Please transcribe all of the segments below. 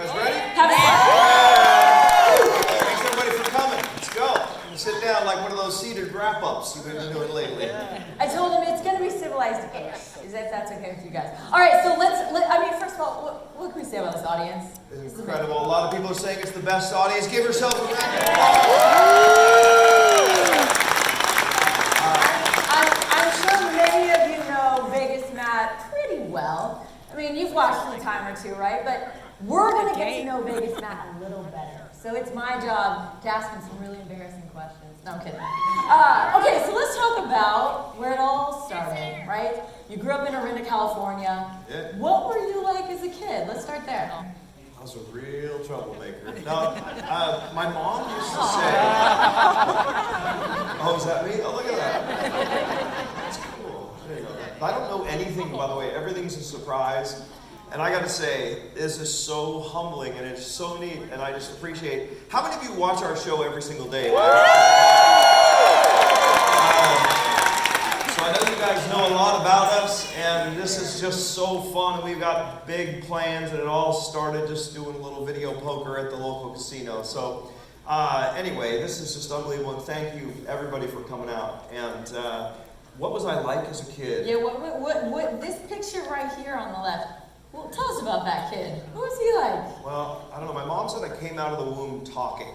guys ready? Have Thanks everybody for coming. Let's go. You sit down like one of those seated wrap-ups you've been doing lately. I told him it's going to be civilized-ish, if that's okay with you guys. All right, so first of all, what can we say about this audience? It's incredible. A lot of people are saying it's the best audience. Give yourself a round of applause. I'm sure many of you know Vegas Matt pretty well. I mean, you've watched him a time or two, right? But we're going to get to know Vegas Matt a little better. So it's my job to ask him some really embarrassing questions. No, I'm kidding. Okay, so let's talk about where it all started, right? You grew up in Orinda, California. Yeah. What were you like as a kid? Let's start there. I was a real troublemaker. No, my mom used to say, oh, is that me? Oh, look at that. That's cool. There you go. I don't know anything, by the way. Everything's a surprise. And I got to say, this is so humbling and it's so neat. And I just appreciate. How many of you watch our show every single day? So I know you guys know a lot about us, and this is just so fun. We've got big plans, and it all started just doing a little video poker at the local casino. So anyway, this is just unbelievable, and thank you everybody for coming out. And what was I like as a kid? Yeah, what this picture right here on the left, well, tell us about that kid. Who was he like? Well, I don't know. My mom said I came out of the womb talking.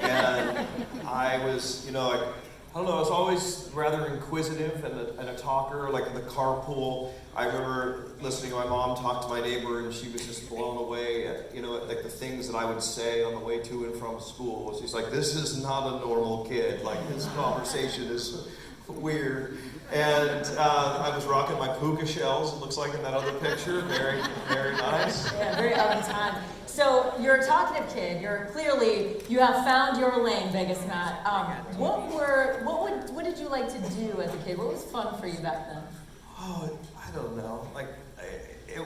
And I was, I don't know, I was always rather inquisitive and a talker, like in the carpool. I remember listening to my mom talk to my neighbor, and she was just blown away at, like the things that I would say on the way to and from school. She's like, this is not a normal kid. Like, this conversation is weird. And I was rocking my puka shells, it looks like in that other picture. Very, very nice. Yeah, very up in time. So you're a talkative kid. You have found your lane, Vegas Matt. What did you like to do as a kid? What was fun for you back then? Oh, I don't know. Like, I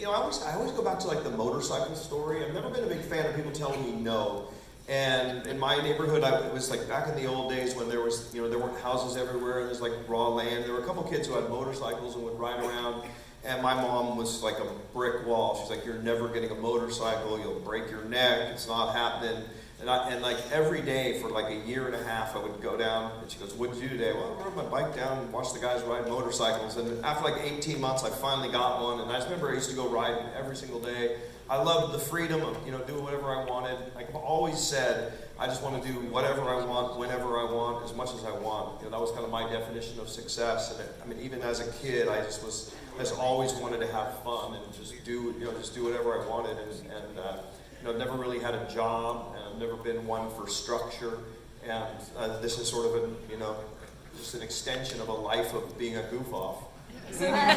always go back to like the motorcycle story. I've never been a big fan of people telling me no. And in my neighborhood, it was like back in the old days when there was, there weren't houses everywhere, and there's like raw land. There were a couple kids who had motorcycles and would ride around, and my mom was like a brick wall. She's like, you're never getting a motorcycle, you'll break your neck, it's not happening. And like every day for like a year and a half, I would go down, and she goes, what'd you do today? Well, I rode my bike down and watched the guys ride motorcycles. And after like 18 months, I finally got one, and I just remember I used to go riding every single day. I loved the freedom of, doing whatever I wanted. Like I've always said, I just want to do whatever I want, whenever I want, as much as I want. That was kind of my definition of success. And even as a kid, I just always wanted to have fun and just do whatever I wanted. And never really had a job, and I've never been one for structure. And this is sort of just an extension of a life of being a goof off. Well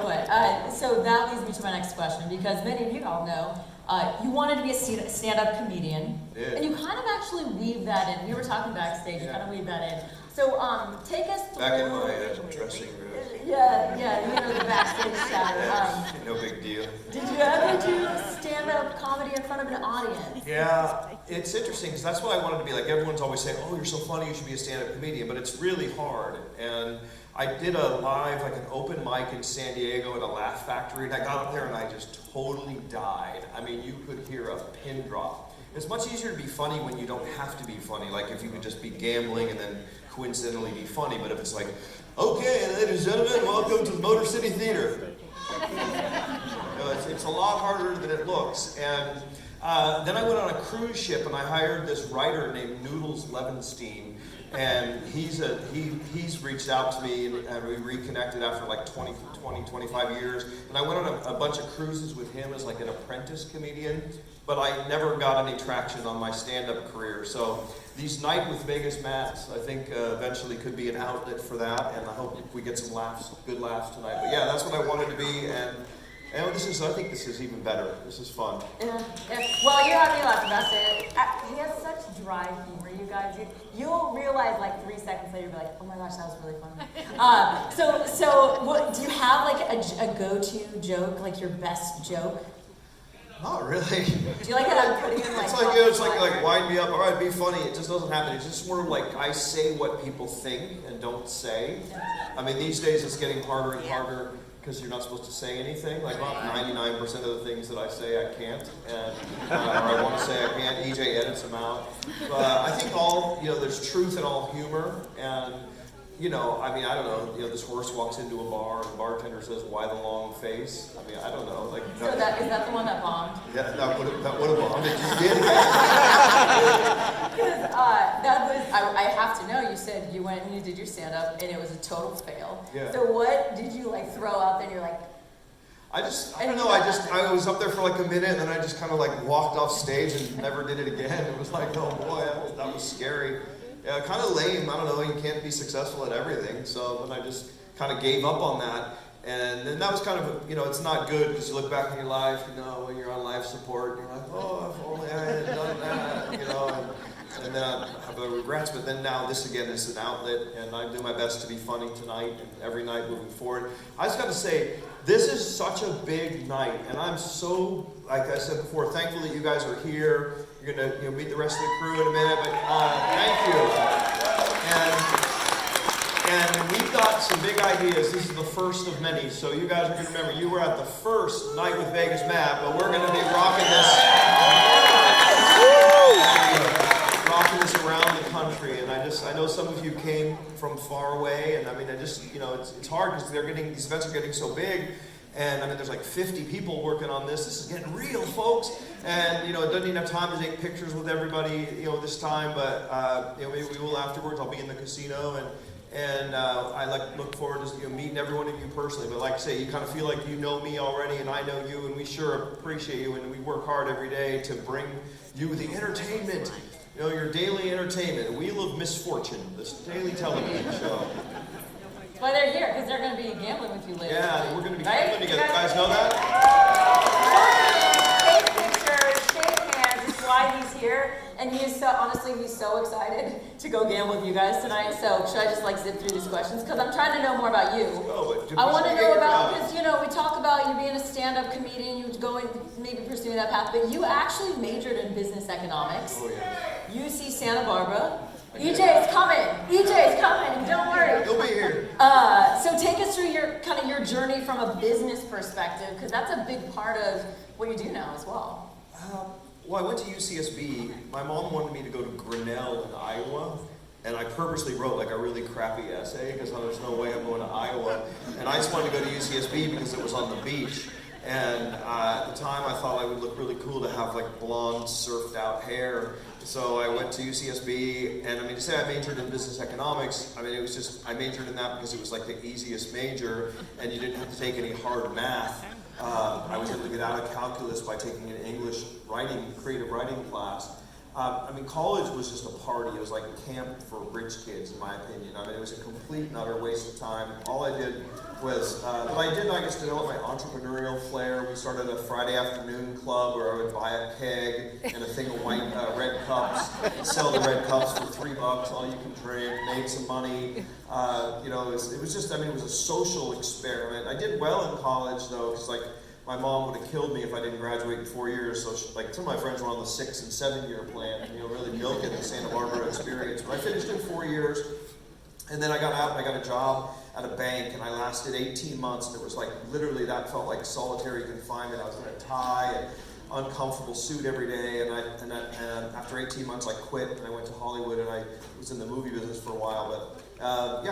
put. So that leads me to my next question, because many of you all know you wanted to be a stand-up comedian, and you kind of actually weave that in. We were talking backstage, you kind of weave that in. So take us through. Back in my dressing room. Yeah, the backstage chatter. No big deal. Did you ever do stand-up comedy in front of an audience? Yeah, it's interesting, because that's what I wanted to be. Like, everyone's always saying, oh, you're so funny, you should be a stand-up comedian, but it's really hard. And I did a live, like an open mic in San Diego at a Laugh Factory, and I got up there and I just totally died. I mean, you could hear a pin drop. It's much easier to be funny when you don't have to be funny, like if you could just be gambling and then coincidentally be funny, but if it's like, okay, ladies and gentlemen, welcome to the Motor City Theater. It's a lot harder than it looks. And then I went on a cruise ship, and I hired this writer named Noodles Levenstein, and he's reached out to me, and we reconnected after like 25 years. And I went on a bunch of cruises with him as like an apprentice comedian, but I never got any traction on my stand-up career. So these Night with Vegas Matts, I think eventually could be an outlet for that, and I hope we get some laughs, good laughs tonight. But yeah, that's what I wanted to be, and I think this is even better. This is fun. Yeah. Well, you have me laughing about it. He has such dry humor, you guys. You'll realize like 3 seconds later, you'll be like, oh my gosh, that was really funny. So what, do you have like a go-to joke, like your best joke? Not really. Do you like that I'm putting in like... It's like wind me up, all right, be funny. It just doesn't happen. It's just more like I say what people think and don't say. I mean, these days it's getting harder and harder because you're not supposed to say anything. Like about 99% of the things that I say I can't, and or I want to say I can't. EJ edits them out. But I think there's truth in all humor, and I mean, I don't know. This horse walks into a bar, and the bartender says, "Why the long face?" I mean, I don't know. Like, so is that the one that bombed? Yeah, that would have bombed. It just did. Because that was, I have to know. You said you went and you did your stand up, and it was a total fail. Yeah. So what did you like throw out there? And you're like. I don't know. I was up there for like a minute, and then I just kind of like walked off stage and never did it again. It was like, oh boy, that was scary. Yeah, kind of lame. I don't know. You can't be successful at everything. So then I just kind of gave up on that. And then that was kind of, it's not good because you look back in your life, when you're on life support, and you're like, oh, if only I had done that, and then I have the regrets. But then now this again is an outlet, and I do my best to be funny tonight and every night moving forward. I just got to say, this is such a big night, and I'm so, like I said before, thankful that you guys are here. You're going to meet the rest of the crew in a minute, but thank you. And we've got some big ideas. This is the first of many, so you guys are going to remember, you were at the first Night with Vegas Matt, but we're going to be rocking this around the country. And I know some of you came from far away, and I mean, it's hard because these events are getting so big. And I mean, there's like 50 people working on this. This is getting real, folks. And it doesn't even have time to take pictures with everybody, this time. But maybe we will afterwards. I'll be in the casino, and I look forward to meeting every one of you personally. But like I say, you kind of feel like you know me already, and I know you, and we sure appreciate you. And we work hard every day to bring you the entertainment, your daily entertainment, Wheel of Misfortune, this daily television show. That's why they're here, because they're going to be gambling with you later. Yeah, we're going to be gambling together. You guys know that? Take pictures, shake hands. It's why he's here. And he's so excited to go gamble with you guys tonight. So should I just zip through these questions? Because I'm trying to know more about you. I want to know about, because we talk about you being a stand-up comedian, you going maybe pursuing that path, but you actually majored in business economics. Oh yeah. UC Santa Barbara. EJ's coming. Don't worry. He'll be here. So take us through your journey from a business perspective, because that's a big part of what you do now as well. Well, I went to UCSB. My mom wanted me to go to Grinnell in Iowa, and I purposely wrote a really crappy essay because there's no way I'm going to Iowa. And I just wanted to go to UCSB because it was on the beach. And at the time, I thought I would look really cool to have blonde, surfed out hair. So I went to UCSB, and to say I majored in business economics, it was just, I majored in that because it was the easiest major, and you didn't have to take any hard math. I was able to get out of calculus by taking an English creative writing class. College was just a party. It was like camp for rich kids, in my opinion. It was a complete and utter waste of time. All I did was, I guess, develop my entrepreneurial flair. We started a Friday afternoon club where I would buy a keg and a thing of white red cups, and sell the red cups for $3, all you can drink, made some money. It was just, it was a social experiment. I did well in college, though, because my mom would have killed me if I didn't graduate in 4 years. So some of my friends were on the 6 and 7 year plan, really milking the Santa Barbara experience. But I finished in 4 years, and then I got out and I got a job at a bank, and I lasted 18 months, and it was literally that felt like solitary confinement. I was in a tie and uncomfortable suit every day, and after 18 months I quit and I went to Hollywood, and I was in the movie business for a while. But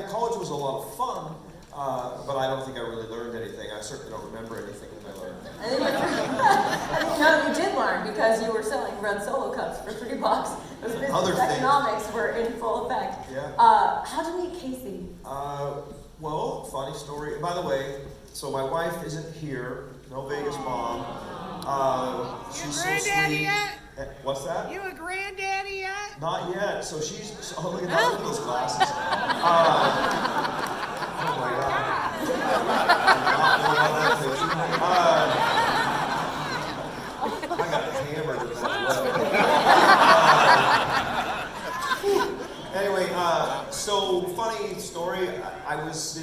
college was a lot of fun. But I don't think I really learned anything. I certainly don't remember anything that I learned. No, you did learn because you were selling red Solo cups for $3. Those business economics were in full effect. Yeah. How'd you meet Casey? Well, funny story. By the way, so my wife isn't here. No Vegas mom. She's so sweet. Yet? What's that? You a granddaddy yet? Not yet. So she's. Oh, look at that! Look at those glasses. Oh my God. I got hammered with that. Anyway, so funny story. I was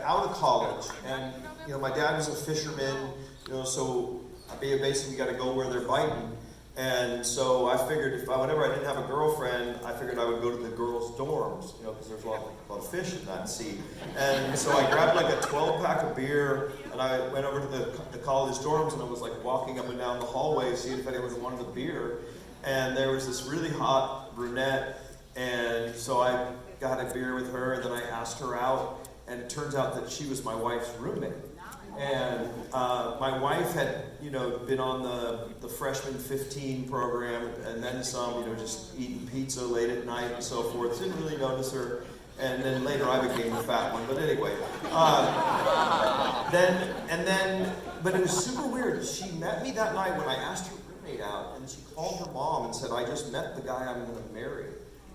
out of college, and my dad was a fisherman. So basically got to go where they're biting. And so I figured whenever I didn't have a girlfriend, I figured I would go to the girls' dorms, because there's a lot of fish in that sea. And so I grabbed like a 12-pack of beer, and I went over to the college dorms, and I was like walking up and down the hallway, seeing if anyone wanted a beer. And there was this really hot brunette, and so I got a beer with her, and then I asked her out, and it turns out that she was my wife's roommate. And my wife had, been on the freshman 15 program, and then some, just eating pizza late at night and so forth. Didn't really notice her. And then later I became the fat one. But anyway, but it was super weird. She met me that night when I asked her roommate out, and she called her mom and said, "I just met the guy I'm going to marry."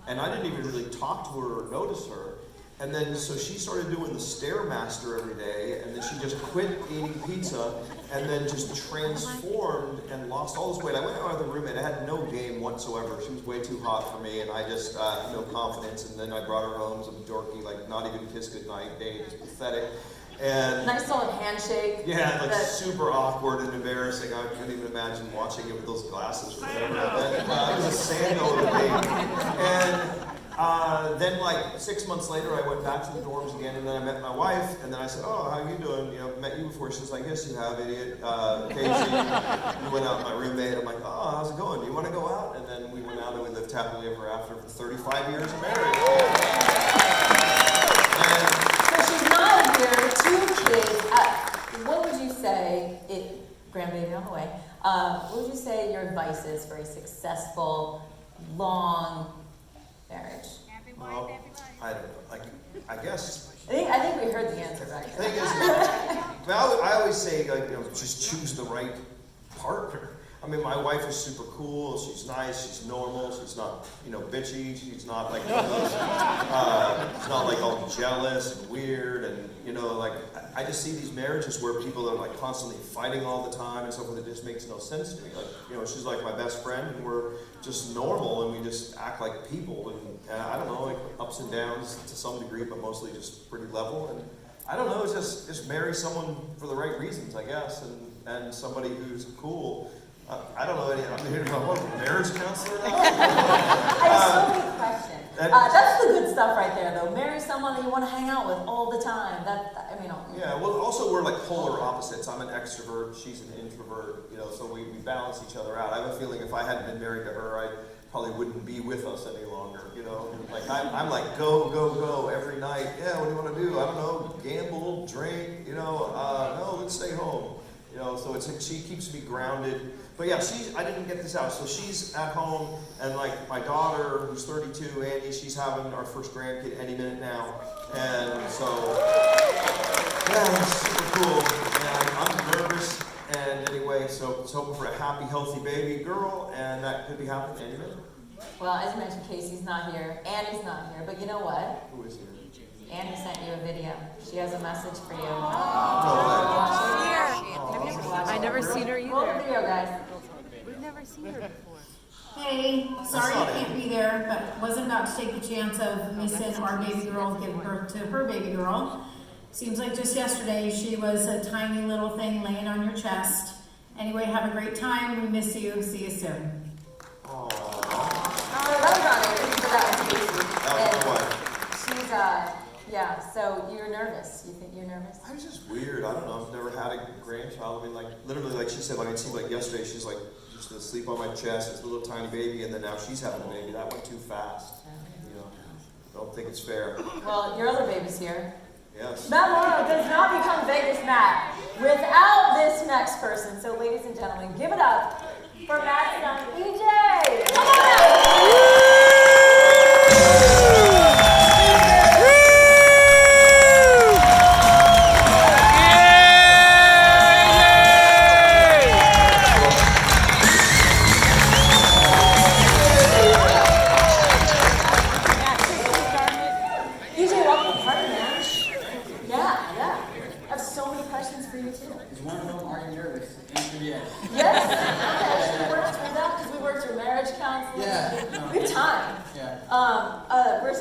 And I didn't even really talk to her or notice her. And then, so she started doing the Stairmaster every day, and then she just quit eating pizza, and then just transformed and lost all this weight. I went out with a roommate. I had no game whatsoever. She was way too hot for me, and I just, no confidence. And then I brought her home, some dorky, like, not even kiss goodnight day, just pathetic. And nice solid handshake. Yeah, like super awkward and embarrassing. I couldn't even imagine watching it with those glasses forever. It was a Sandover thing. And then like 6 months later, I went back to the dorms again, and then I met my wife, and then I said, "Oh, how you doing? Met you before." She says, "I guess you have, idiot." Casey, we went out with my roommate. I'm like, "Oh, how's it going? Do you want to go out?" And then we went out and we lived happily ever after for 35 years of marriage. And so she's not here, 2 kids. What would you say, grandbaby on the way, what would you say your advice is for a successful, long marriage? well, I don't know. Like, I guess. I think we heard the answer back The there. thing is, I always say, like, just choose the right partner. I mean, my wife is super cool. She's nice. She's normal. She's not, bitchy. She's not like one of those. She's not like all jealous and weird, and like I just see these marriages where people are like constantly fighting all the time and so forth. It just makes no sense to me. Like, she's like my best friend, and we're just normal, and we just act like people, and I don't know, like ups and downs to some degree, but mostly just pretty level. And I don't know, it's just marry someone for the right reasons, I guess, and somebody who's cool. I don't know. I'm here to what, a marriage counselor now? I have so many questions. That's the good stuff right there, though. Marry someone that you want to hang out with all the time. Yeah. Well, also we're like polar opposites. I'm an extrovert. She's an introvert. So we balance each other out. I have a feeling if I hadn't been married to her, I probably wouldn't be with us any longer. Like I'm like go every night. Yeah. What do you want to do? I don't know. Gamble, drink. No, let's stay home. So she keeps me grounded. But yeah, I didn't get this out. So she's at home, and like my daughter, who's 32, Andy, she's having our first grandkid any minute now. And so, yeah, it's super cool. And I'm nervous. And anyway, so it's hoping for a happy, healthy baby girl, and that could be happening any minute. Well, as you mentioned, Casey's not here, Annie's not here, but you know what? Who is here? Annie sent you a video. She has a message for you. I never seen her Roll the either. video, guys. We've never seen her before. Hey, sorry I can't be there, but wasn't about to take the chance of missing our baby girl giving birth to her baby girl. Seems like just yesterday she was a tiny little thing laying on your chest. Anyway, have a great time. We miss you. See you soon. So that was on it. For that one, Casey. That was my wife. She's, yeah, so you're nervous. You think you're nervous? I was just weird. I don't know. I've never had a grandchild. I mean, like, literally, like she said, it seemed like yesterday she's like just asleep on my chest, this little tiny baby, and then now she's having a baby. That went too fast. Don't think it's fair. Well, your other baby's here. Yes. Matt Morrow does not become Vegas Matt without this next person. So, ladies and gentlemen, give it up for Matt's son, EJ. Come on up.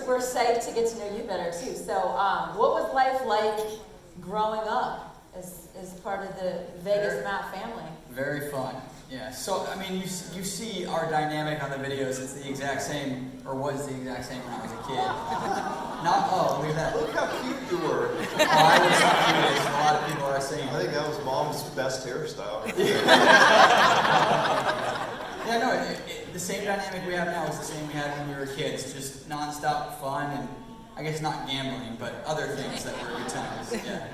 We're psyched to get to know you better too. So, what was life like growing up as part of the Vegas Matt family? Very fun. Yeah, so, I mean, you see our dynamic on the videos. It's the exact same, or was the exact same when I was a kid. Look at that. Look how cute you were. Oh, I was the cutest. A lot of people are saying. I think that was Mom's best hairstyle. Yeah, no, the same dynamic we have now is the same we had when we were kids. Just nonstop fun and, I guess not gambling, but other things that were good times. Yeah.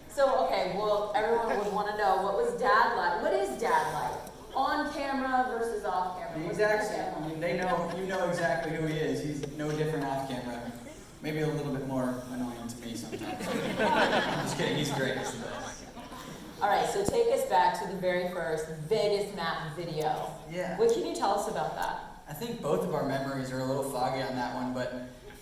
So, okay, well, everyone would want to know, what was Dad like? What is Dad like? On camera versus off camera? The What's exact Dad same. I like? mean, you know exactly who he is. He's no different off camera. Maybe a little bit more annoying to me sometimes. I'm just kidding. He's great. He's the best. All right, so take us back to the very first Vegas Matt video. Yeah. What can you tell us about that? I think both of our memories are a little foggy on that one, but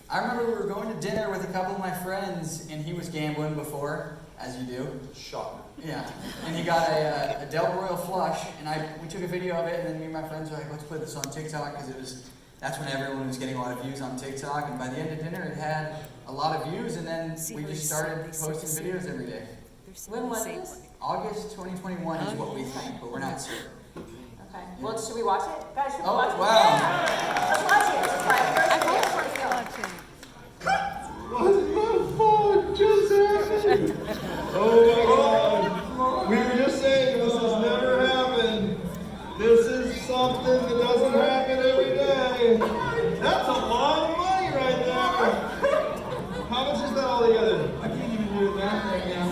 I remember we were going to dinner with a couple of my friends, and he was gambling before, as you do. Shocking. Yeah, and he got a Del Royal flush, and we took a video of it, and then me and my friends were like, let's put this on TikTok, because that's when everyone was getting a lot of views on TikTok, and by the end of dinner it had a lot of views, and then we just started posting videos every day. When was this? August 2021 is what we think, but we're not certain. Okay. Well, should we watch it? Guys, should we Oh, watch it? wow. Yeah. Let's watch it. All right, first I've video. always watched him. What the fuck just happened? Oh my god. We were just saying this has never happened. This is something that doesn't happen every day. That's a lot of money right there. How much is that all together? I can't even do the math right now.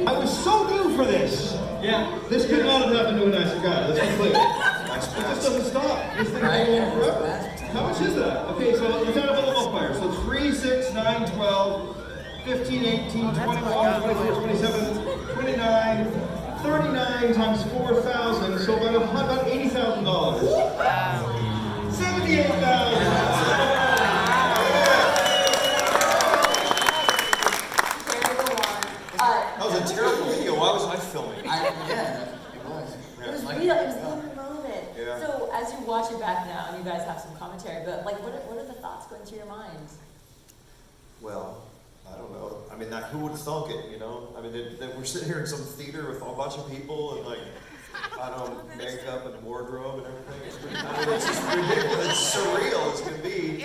I was so due for this. Yeah. This could not have happened to a nicer guy. Let's be clear. It just doesn't stop. This thing Right? goes on forever. How much is that? Okay, so you kind of a multiplier. So 3, 6, 9, 12, 15, 18, 21, 24, 27, 29, 39 times 4,000. So about $80,000. Wow. 78,000. That was a terrible video. Why was I filming? Yeah, it was. It was Like- real. It was in the moment. Yeah. So as you watch it back now, and you guys have some commentary, but like, what are the thoughts going through your mind? Well, I don't know. I mean, who would have thunk it, you know? I mean, we're sitting here in some theater with a bunch of people and like, I don't know, makeup and wardrobe and everything. It's pretty, I mean, it's just ridiculous. It's surreal as can be.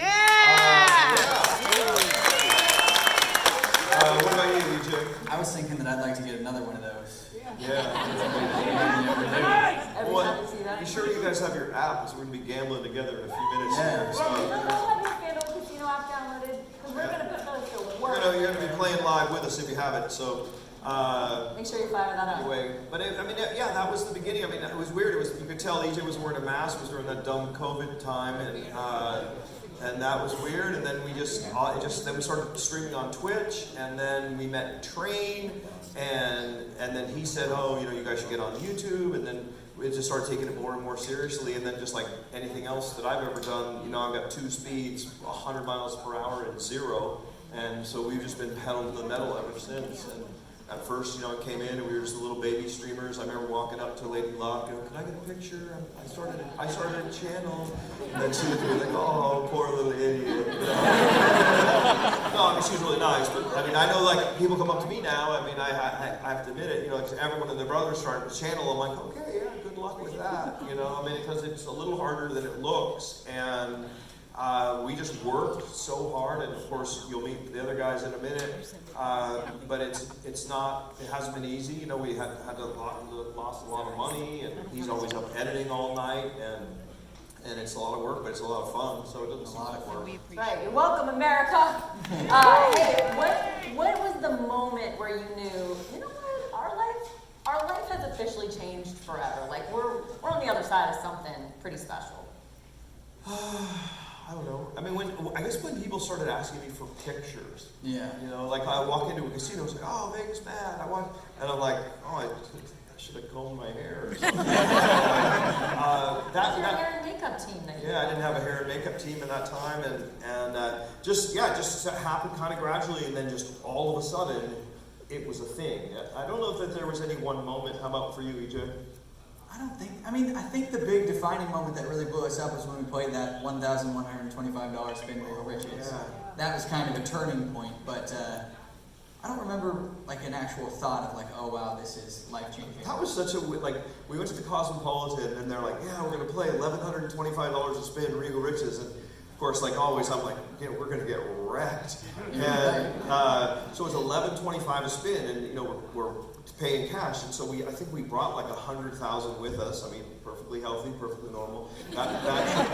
What about you, EJ? I was thinking that I'd like to get another one of those. Yeah. Every Well, time you see that. be sure you guys have your app, because we're going to be gambling together in a few minutes Yeah. here. Well, So, you don't have your Scandal Casino app downloaded, because we're going to put those to work. you're going to be playing live with us if you have it. So, Make sure you fire that up. anyway, but I mean, yeah, that was the beginning. I mean, it was weird. It was, you could tell EJ was wearing a mask. It was during that dumb COVID time, and that was weird. And then we then we started streaming on Twitch, and then we met Train, and then he said, oh, you guys should get on YouTube, and then we just started taking it more and more seriously. And then just like anything else that I've ever done, I've got 2 speeds, 100 miles per hour and 0, and so we've just been pedal to the metal ever since. And at first, I came in and we were just little baby streamers. I remember walking up to Lady Luck and, can I get a picture? I started a channel. And then she would be like, oh, poor little idiot. No, I mean, she was really nice. But I mean, I know like people come up to me now. I mean, I have to admit it, like everyone and their brothers started a channel. I'm like, okay, yeah, good luck with that. I mean, because it's a little harder than it looks. And we just worked so hard, and of course you'll meet the other guys in a minute. But it hasn't been easy. We had lost a lot of money, and he's always up editing all night, and it's a lot of work, but it's a lot of fun. So it doesn't seem like work. Right, you're welcome, America. Hey, what was the moment where you knew, what, our life has officially changed forever. Like we're on the other side of something pretty special. I don't know. I mean, I guess when people started asking me for pictures. Yeah. Like I walk into a casino, it's like, oh, Vegas Matt, and I'm like, oh, I should have combed my hair or something. Your hair and makeup team that you Yeah, I didn't have a hair and makeup team at that time, and just happened kind of gradually, and then just all of a sudden, it was a thing. I don't know if there was any one moment. How about for you, EJ? I think the big defining moment that really blew us up was when we played that $1,125 spin wheel riches. Yeah. That was kind of a turning point, but I don't remember like an actual thought of like, oh wow, this is life-changing. That was such a, like, we went to the Cosmopolitan and they're like, yeah, we're gonna play $1,125 a spin, Regal Riches. And of course, like always, I'm like, yeah, we're gonna get wrecked. And so it's $11.25 a spin, and you know, we're paying cash. And so I think we brought like 100,000 with us. I mean, perfectly healthy, perfectly normal. That should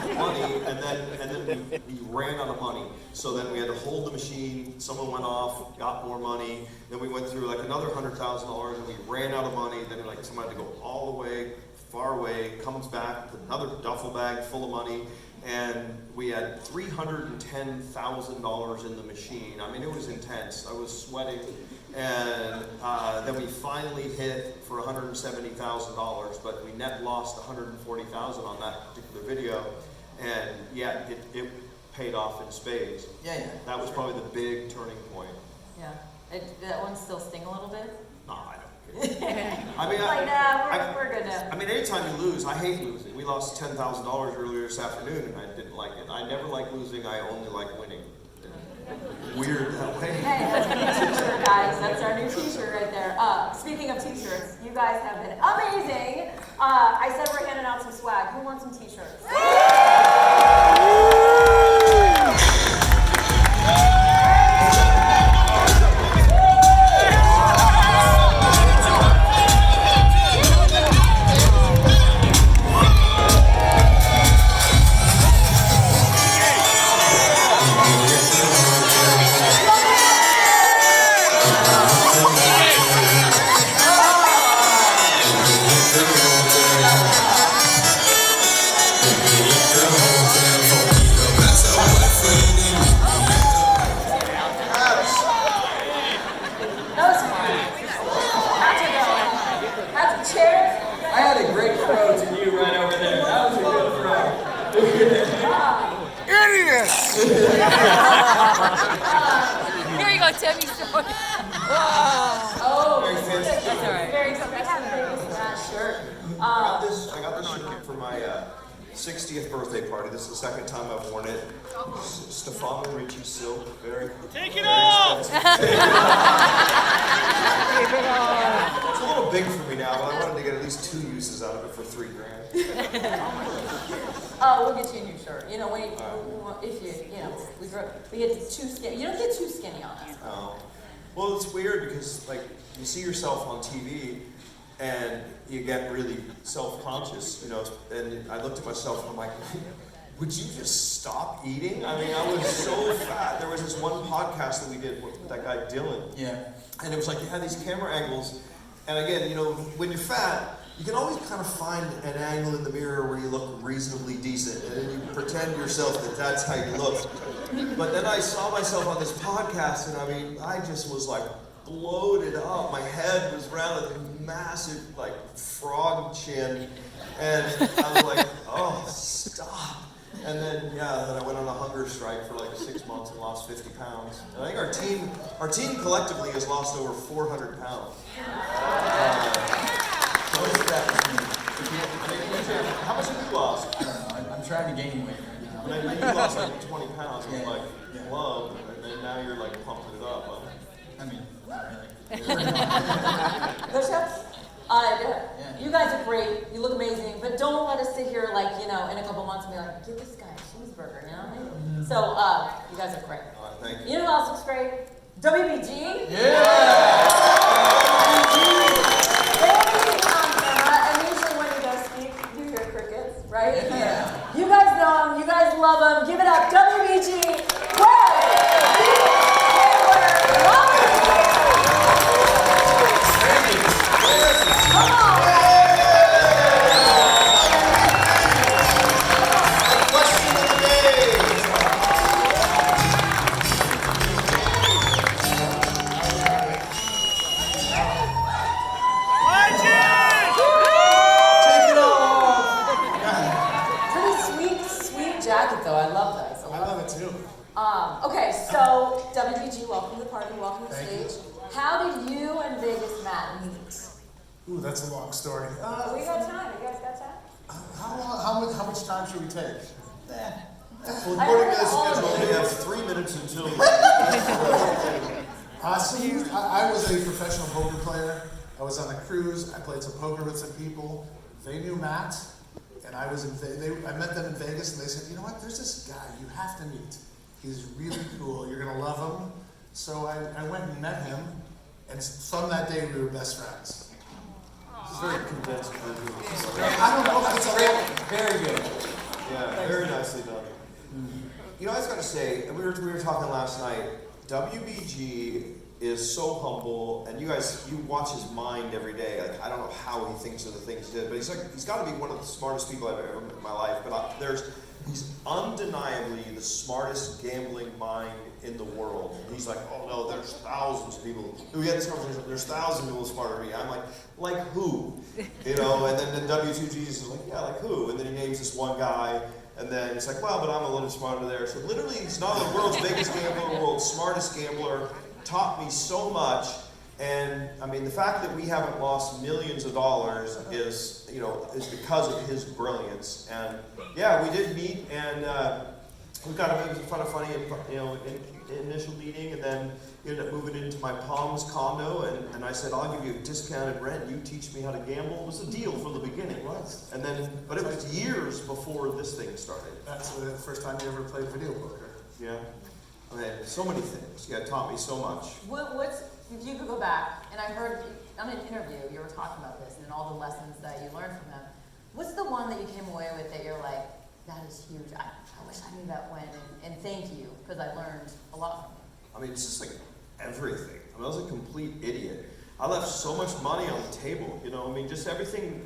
be money. And then we ran out of money. So then we had to hold the machine. Someone went off, got more money. Then we went through like another $100,000, and we ran out of money. Then like someone had to go all the way, far away, comes back with another duffel bag full of money. And we had $310,000 in the machine. I mean, it was intense. I was sweating. And then we finally hit for $170,000, but we net lost $140,000 on that particular video. And yeah, it paid off in spades. Yeah. That was probably the big turning point. Yeah. That one still sting a little bit? No, I don't. I mean, like, nah, we're good now. I mean, anytime you lose, I hate losing. We lost $10,000 earlier this afternoon, and I didn't like it. I never like losing. I only like winning. Weird that way. Hey, that's our new t-shirt, guys. That's our new t-shirt right there. Speaking of t-shirts, you guys have been amazing. I said we're handing out some swag. Who wants some t-shirts? Here you go, Tim. You still. Oh, Very fancy. That's all right. very good. I have that shirt. I got this shirt for my 60th birthday party. This is the second time I've worn it. Stefano Ricci silk. Take it off! It's a little big for me now, but I wanted to get at least 2 uses out of it for $3 grand. We'll get you a new shirt. You know, if you know, we get too skinny. You don't get too skinny on us. Oh. Well, it's weird because, like, you see yourself on TV and you get really self-conscious, you know, and I looked at myself and I'm like, would you just stop eating? I mean, I was so fat. There was this one podcast that we did with that guy Dylan. Yeah. And it was like you had these camera angles, and again, you know, when you're fat, you can always kind of find an angle in the mirror where you look reasonably decent, and then you pretend to yourself that that's how you look. But then I saw myself on this podcast, and I mean, I just was like bloated up. My head was round with a massive, like, frog chin, and I was like, oh, stop. And then, then I went on a hunger strike for like 6 months and lost 50 pounds. And I think our team collectively has lost over 400 pounds. Most of that was me. How much have you lost? I don't know. I'm trying to gain weight right now. I mean, you lost like 20 pounds with Yeah. like Yeah. love, and then now you're like pumping it up, huh? I mean, not really. Push-ups? Yeah. You guys are great. You look amazing. But don't let us sit here like, you know, in a couple months and be like, give this guy a cheeseburger, you know what I mean? So, you guys are great. Thank you. You know who else looks great? WBG. Yeah! They don't see him on camera, and usually when he does speak, you hear crickets, right? Yeah. You guys know him. You guys love him. Give it up. WBG. Jacket though, I love that. I love it too. Okay, so WBG, welcome to the party, welcome to the stage. How did you and Vegas Matt meet? Ooh, that's a long story. We got time. You guys got time? How much time should we take? Well, according to the schedule, we have 3 minutes until. I was a professional poker player. I was on a cruise. I played some poker with some people. They knew Matt, and I met them in Vegas, and they said, you know what? There's this guy you have to meet. He's really cool. You're gonna love him. So I went and met him, and from that day we were best friends. He's very convinced. I don't know if it's a Very good. Yeah, very nicely done. You know, I just got to say, we were talking last night. WBG is so humble, and you watch his mind every day. Like, I don't know how he thinks of the things he did, but he's got to be one of the smartest people I've ever met in my life. But he's undeniably the smartest gambling mind in the world. And he's like, oh no, there's thousands of people. We had this conversation. There's thousands of people smarter than me. I'm like who? You know. And then W2Jesus is like, yeah, like who? And then he names this one guy. And then it's like, well, but I'm a little smarter there. So literally, he's not the world's biggest gambler, the world's smartest gambler. Taught me so much. And I mean, the fact that we haven't lost millions of dollars is because of his brilliance. And yeah, we did meet, and we got a funny, initial meeting, and then he ended up moving into my Palms condo, and I said, I'll give you a discounted rent. You teach me how to gamble. It was a deal from the beginning, and then, but it was years before this thing started. That's the first time you ever played video poker. Yeah. I mean, so many things. Yeah, it taught me so much. If you could go back, and I heard on an interview you were talking about this and all the lessons that you learned from them. What's the one that you came away with that you're like, that is huge. I wish I knew that when, and thank you, because I learned a lot from you. I mean, it's just like everything. I was a complete idiot. I left so much money on the table, I mean, just everything,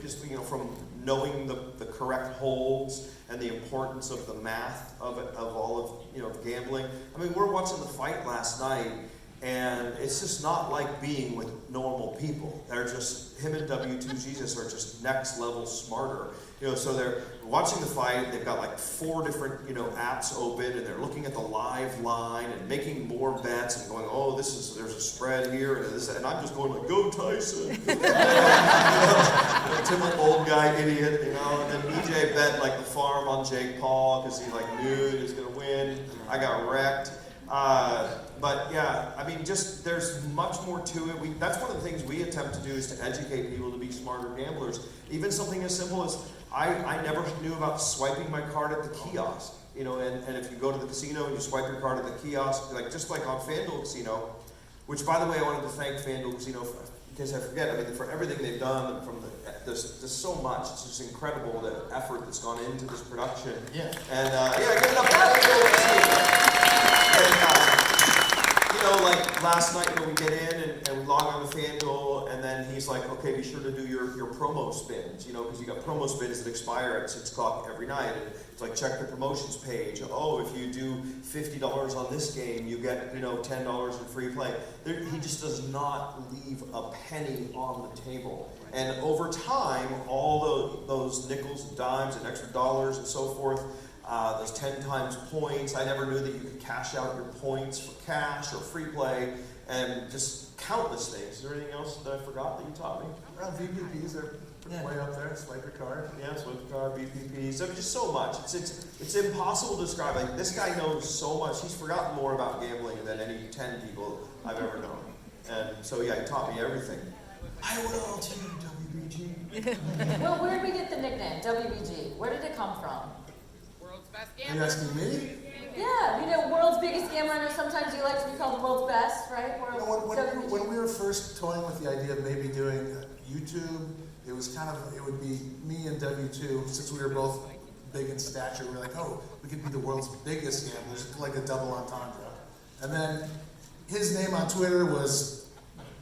from knowing the correct holds and the importance of the math of all of gambling. I mean, we're watching the fight last night, and it's just not like being with normal people. They're just, him and W2Jesus are just next level smarter. So they're watching the fight, they've got like 4 different, apps open, and they're looking at the live line and making more bets and going, oh, there's a spread here, and I'm just going like, go Tyson. Typical old guy idiot, and then BJ bet like the farm on Jake Paul because he knew he was gonna win. I got wrecked. But yeah, I mean, just there's much more to it. That's one of the things we attempt to do, is to educate people to be smarter gamblers. Even something as simple as I never knew about swiping my card at the kiosk. And if you go to the casino and you swipe your card at the kiosk, just like on FanDuel Casino, which by the way I wanted to thank FanDuel Casino for, in case I forget. I mean, for everything they've done, and there's so much. It's just incredible the effort that's gone into this production. Yeah. And give it up for FanDuel Casino. Like last night when we get in and we log on to FanDuel, and then he's like, okay, be sure to do your promo spins, because you got promo spins that expire at 6 o'clock every night. And it's like, check the promotions page. Oh, if you do $50 on this game, you get, $10 in free play. He just does not leave a penny on the table. And over time, all those nickels and dimes and extra dollars and so forth, those 10 times points. I never knew that you could cash out your points for cash or free play, and just countless things. Is there anything else that I forgot that you taught me? VPPs are way up there. Swipe your card. Yeah, swipe your card, VPPs. I mean, just so much. It's impossible to describe. Like, this guy knows so much. He's forgotten more about gambling than any 10 people I've ever known. And so yeah, he taught me everything. I will to WBG. Well, where did we get the nickname WBG? Where did it come from? Are you asking me? Yeah, world's biggest gambler. I know sometimes you like to be called the world's best, right? When we were first toying with the idea of maybe doing YouTube, it was it would be me and W2, since we were both big in stature, we were like, oh, we could be the world's biggest gamblers, like a double entendre. And then his name on Twitter was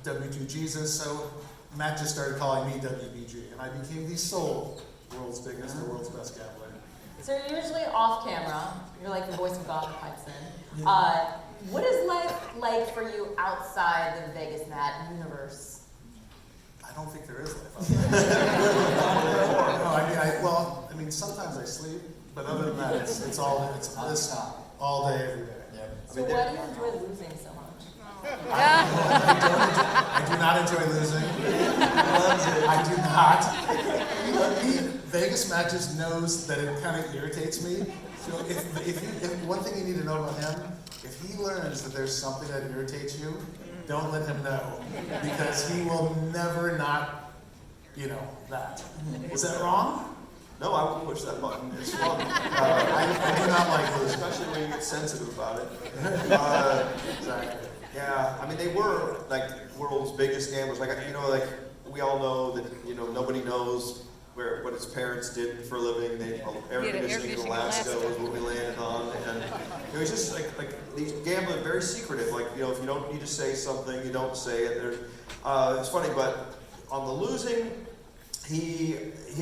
W2Jesus, so Matt just started calling me WBG, and I became the sole world's biggest, the world's best gambler. So you're usually off camera. You're like the voice of God that pipes in. What is life like for you outside the Vegas Matt universe? I don't think there is life outside. No, I mean, sometimes I sleep, but other than that, it's all day, every day. Yep. So why do you enjoy losing so much? I do not enjoy losing. I do not. Vegas Matt just knows that it kind of irritates me. So if one thing you need to know about him, if he learns that there's something that irritates you, don't let him know, because he will never not, that. Is that wrong? No, I will push that button. It's fun. I do not like this. Especially when you get sensitive about it. Exactly. Yeah, I mean, they were like world's biggest gamblers. Like, we all know that, nobody knows what his parents did for a living. Air conditioning in Alaska was what we landed on. And it was just like these gamblers, very secretive. Like, if you don't need to say something, you don't say it. It's funny, but on the losing, he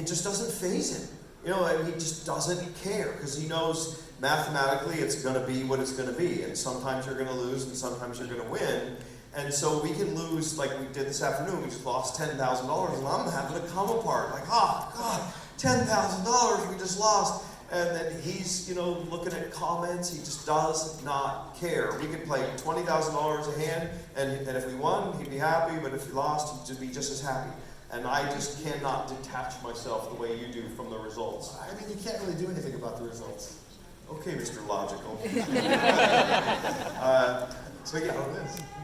just doesn't faze him. He just doesn't care because he knows mathematically it's going to be what it's going to be. And sometimes you're going to lose and sometimes you're going to win. And so we can lose like we did this afternoon. We just lost $10,000 and I'm having a come apart. Like, oh, God, $10,000 we just lost. And then he's, looking at comments. He just does not care. We could play $20,000 a hand and if we won, he'd be happy. But if we lost, he'd be just as happy. And I just cannot detach myself the way you do from the results. I mean, you can't really do anything about the results. Okay, Mr. Logical.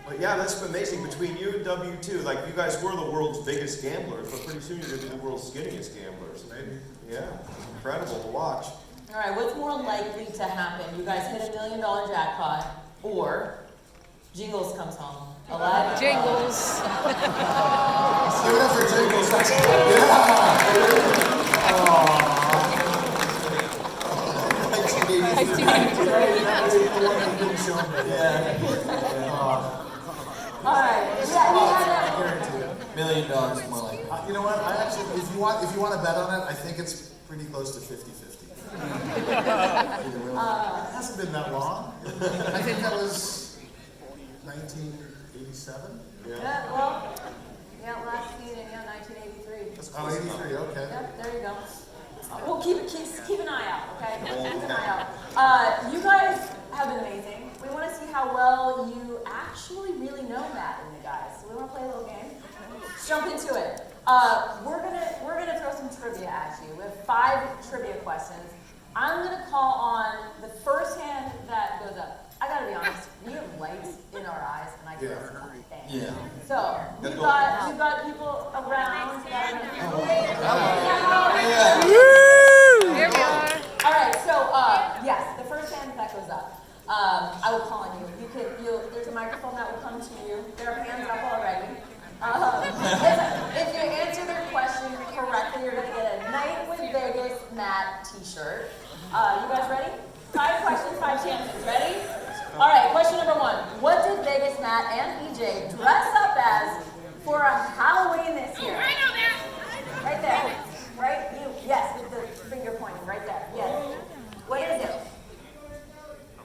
But yeah, that's amazing. Between you and W2, like you guys were the world's biggest gamblers, but pretty soon you're going to be the world's skinniest gamblers. Maybe. Yeah, incredible to watch. All right, what's more likely to happen? You guys hit $1 million jackpot, or Jingles comes home alive? Jingles. Give it up for Jingles. That's yeah. All right. $1 million more like. You know what? I actually, if you want to bet on it, I think it's pretty close to 50-50. It hasn't been that long. I think that was 1987. Yeah, well, last season, 1983. Oh, 83. Okay. Yep, there you go. Well, keep an eye out, okay? Keep an eye out. You guys have been amazing. We want to see how well you actually really know Matt and you guys. So we want to play a little game. Let's jump into it. We're gonna throw some trivia at you. We have 5 trivia questions. I'm gonna call on the first hand that goes up. I gotta be honest, we have lights in our eyes, and I can't see a thing. Yeah. So we've got people around that are Here we are. All right, so yes, the first hand that goes up, I will call on you. There's a microphone that will come to you. There are hands up already. If you answer their question correctly, you're gonna get a Night with Vegas Matt T-shirt. You guys ready? 5 questions, 5 chances. Ready? All right. Question number 1: what did Vegas Matt and EJ dress up as for a Halloween this year? I know that. Right there. Right? You. Yes, with the finger pointing. Right there. Yes. What is it?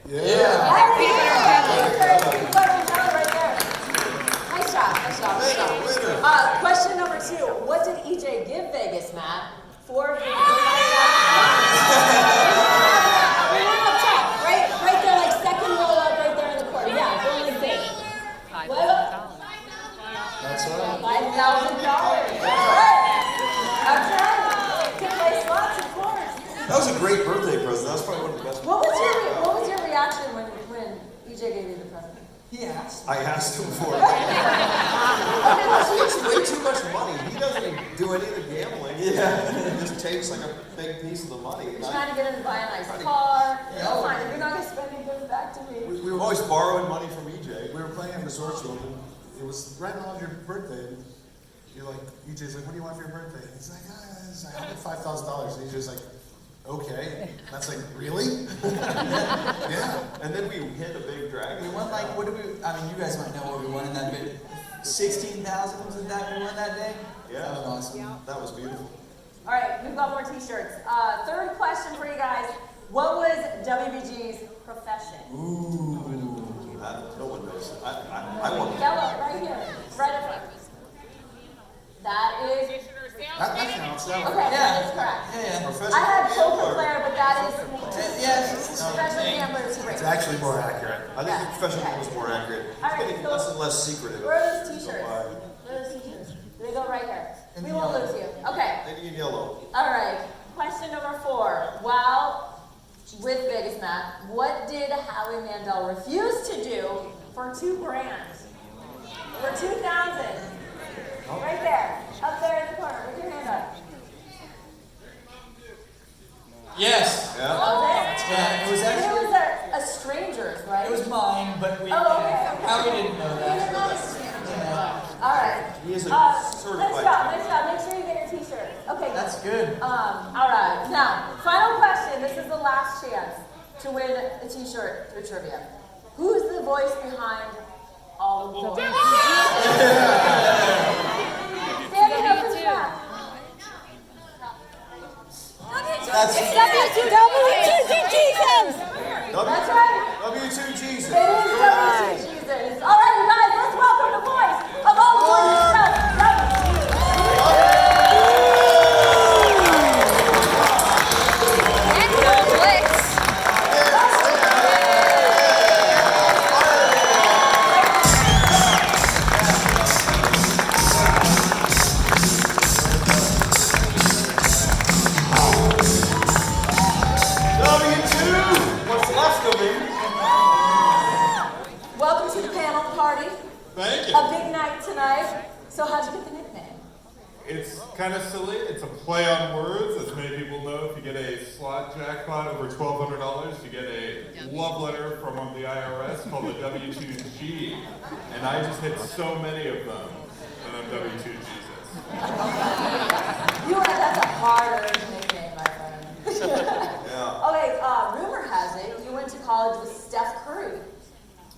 Yeah. Right there. Nice job. Nice job. Nice job. Question number 2: what did EJ give Vegas Matt for his Right there, like second roll up right there in the corner. Yeah, go like this. That's right. $5,000. That's right. Can play slots, of course. That was a great birthday present. That was probably one of the best. What was your reaction when EJ gave you the present? I asked him for it. It's way too much money. He doesn't even do any of the gambling. Yeah. He just takes like a big piece of the money. He's trying to get him to buy a nice car. That's fine. If you're not going to spend it, give it back to me. We were always borrowing money from EJ. We were playing at Resorts World, and it was right around your birthday. And you're like, EJ's like, what do you want for your birthday? And he's like, I have $5,000. And EJ's like, okay. That's like, really? Yeah. And then we hit a big drag. We won like, you guys might know what we won in that bid. 16,000 was it that we won that day? Yeah. That was awesome. Yeah. That was beautiful. All right, we've got more T-shirts. Third question for you guys: what was WBG's profession? Ooh. No one knows. I want to. Yellow, right here, right in front. That is. That counts. That Okay, one. that is correct. Yeah. Professional I had poker gambler. player, but that is Yes. professional gambler is great. It's actually more accurate. I think the professional game was more accurate. All right, It's getting so- less and less secretive. Where are those T-shirts? Where are those T-shirts? They go right here. We won't lose you. Okay. Maybe in yellow. All right. Question number 4. While with Vegas Matt, what did Howie Mandel refuse to do for $2 grand? We're 2,000. Right there. Up there in the corner. Put your hand up. Yes. Yeah. Yeah, it was actually. It was a stranger's, right? It was mine, but we. Oh, okay. Probably didn't know that. All right. He is a Nice certified. job. Nice job. Make sure you get your T-shirt. Okay. That's good. All right. Now, final question. This is the last chance to win a T-shirt through trivia. Who's the voice behind all of the voices? Standing up in the back. That's right. W2 Jesus. It is W2 Jesus. All right, you guys, let's welcome the voice of all the voices. And no clicks. W2. What's left of him? Welcome to the panel party. Thank A big night tonight. So how'd you get the nickname? It's kind of silly. It's a play on words. As many people know, if you get a slot jackpot over $1,200, you get a love letter from the IRS called the W2G. And I just hit so many of them, and I'm W2 Jesus. That's a hard nickname, my friend. Yeah. Okay, rumor has it you went to college with Steph Curry.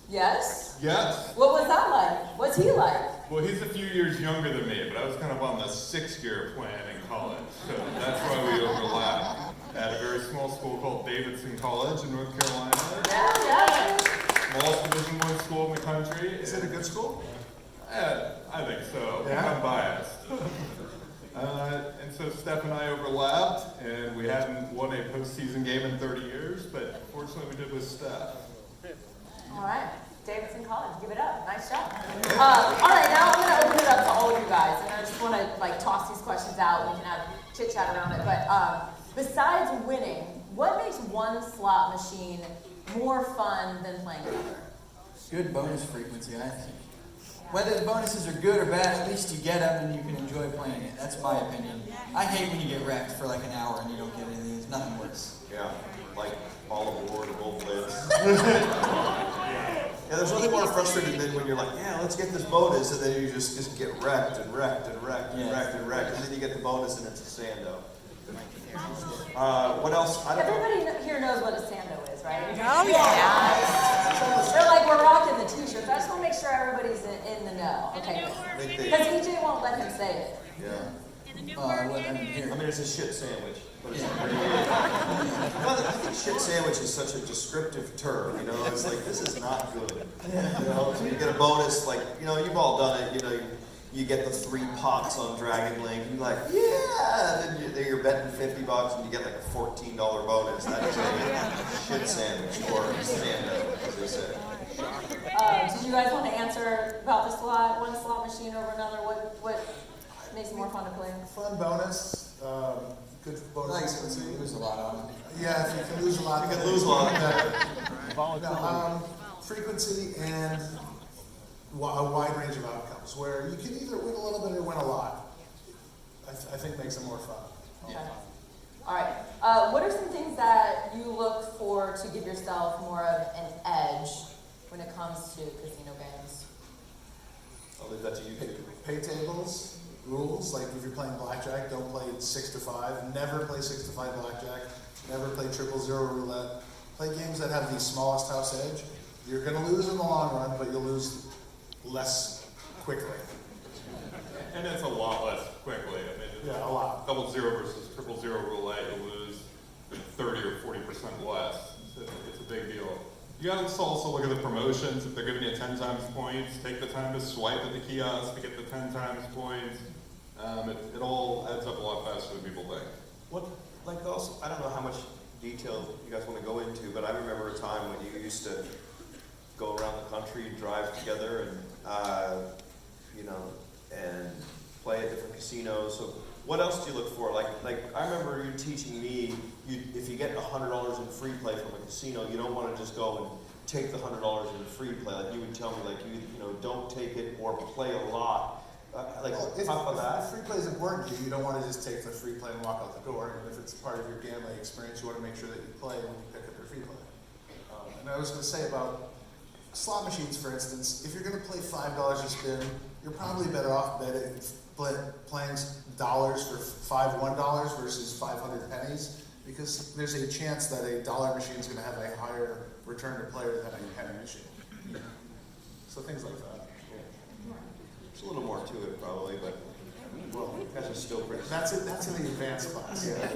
Yes? Yes. What was that like? What's he like? Well, he's a few years younger than me, but I was kind of on the 6th-year plan in college, so that's why we overlap. At a very small school called Davidson College in North Carolina. Yeah. Smallest Division I school in the country. Is it a good school? I think so. Yeah? I'm biased. And so Steph and I overlapped, and we hadn't won a postseason game in 30 years, but fortunately we did with Steph. All right. Davidson College, give it up. Nice job. All right, now I'm going to open it up to all of you guys, and I just want to toss these questions out. We can have chit chat around it. But besides winning, what makes one slot machine more fun than playing another? Good bonus frequency, I think. Whether the bonuses are good or bad, at least you get them and you can enjoy playing it. That's my opinion. I hate when you get wrecked for like an hour and you don't get anything. There's nothing worse. Yeah. Like all aboard of both lids. Yeah, there's nothing more frustrating than when you're like, yeah, let's get this bonus, and then you just get wrecked and wrecked and wrecked and wrecked and wrecked, and then you get the bonus and it's a sando. What else? I don't know. Everybody here knows what a sando is, right? Oh, yeah. They're like, we're rocking the t-shirts. I just want to make sure everybody's in the know. Okay. They- Because EJ won't let him say it. Yeah. What I didn't hear. I mean, it's a shit sandwich. But it's well, I think shit sandwich is such a descriptive term, you know, it's like, this is not good. You know, so you get a bonus, like, you know, you've all done it, you know, you get the 3 pots on Dragon Link, and you're like, yeah, and then you're betting $50 and you get like a $14 bonus. That is a shit sandwich, or sando, as they say. Did you guys want to answer about the slot, one slot machine over another? What makes it more fun to play? Fun bonus, good bonus frequency. There's a lot on it. Yeah, if you can lose a lot. You can lose a lot. No, frequency and a wide range of outcomes, where you can either win a little bit or win a lot. I think makes it more fun. Okay. All right. What are some things that you look for to give yourself more of an edge when it comes to casino games? I'll leave that to you two. Pay tables, rules, like if you're playing blackjack, don't play 6 to 5. Never play 6 to 5 blackjack. Never play 000 roulette. Play games that have the smallest house edge. You're going to lose in the long run, but you'll lose less quickly. And it's a lot less quickly. I mean, Yeah, a lot. 000 versus 000 roulette, you lose 30 or 40% less. It's a big deal. You gotta also look at the promotions. If they're giving you 10 times points, take the time to swipe at the kiosk to get the 10 times points. It all adds up a lot faster than people think. What, like also, I don't know how much detail you guys want to go into, but I remember a time when you used to go around the country, drive together, and you know, and play at different casinos. So what else do you look for? Like I remember you teaching me, if you get $100 in free play from a casino, you don't want to just go and take the $100 in free play. Like you would tell me, like you know, don't take it or play a lot. Like If talk about that. free play is important to you, you don't want to just take the free play and walk out the door. And if it's part of your gambling experience, you want to make sure that you play when you pick up your free play. And I was going to say about slot machines, for instance, if you're going to play $5 a spin, you're probably better off playing dollars for $1 versus 500 pennies, because there's a chance that a dollar machine is going to have a higher return to player than a penny machine. So things like that. Yeah. There's a little more to it probably, but well, you guys are still pretty. That's it. That's in the advanced class. Yeah.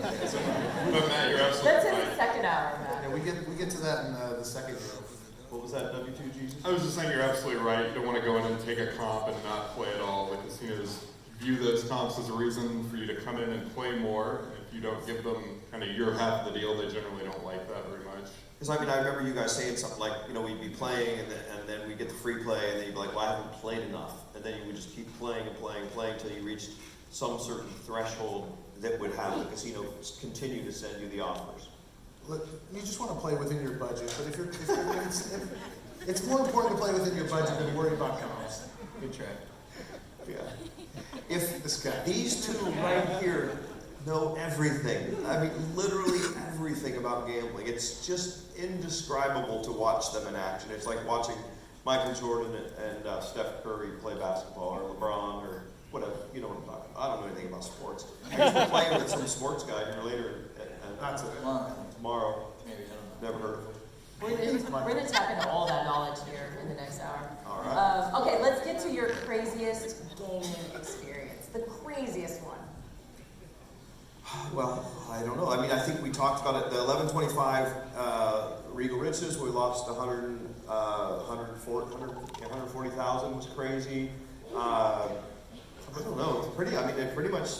But Matt, you're absolutely That's in right. the second hour, Matt. Yeah, we get to that in the second year. What was that, W2G? I was just saying you're absolutely right. You don't want to go in and take a comp and not play at all. The casinos view those comps as a reason for you to come in and play more. If you don't give them kind of your half of the deal, they generally don't like that very much. Because I mean, I remember you guys saying something like, you know, we'd be playing and then we'd get the free play and then you'd be like, well, I haven't played enough. And then you would just keep playing and playing and playing until you reached some certain threshold that would have the casino continue to send you the offers. Look, you just want to play within your budget, but it's more important to play within your budget than worry about comps. Good try. Yeah. If This guy. these two right here know everything, I mean, literally everything about gambling. It's just indescribable to watch them in action. It's like watching Michael Jordan and Steph Curry play basketball, or LeBron, or whatever. You know what I'm talking about. I don't know anything about sports. I used to play with some sports guy here later, and Not today. tomorrow. Maybe, I don't know. Never heard of him. We're gonna tap into all that knowledge here in the next hour. All right. Okay, let's get to your craziest gaming experience. The craziest one. Well, I don't know. I mean, I think we talked about it. The 1125 Regal Riches, we lost 140,000 was crazy. I don't know. It's pretty. I mean, it pretty much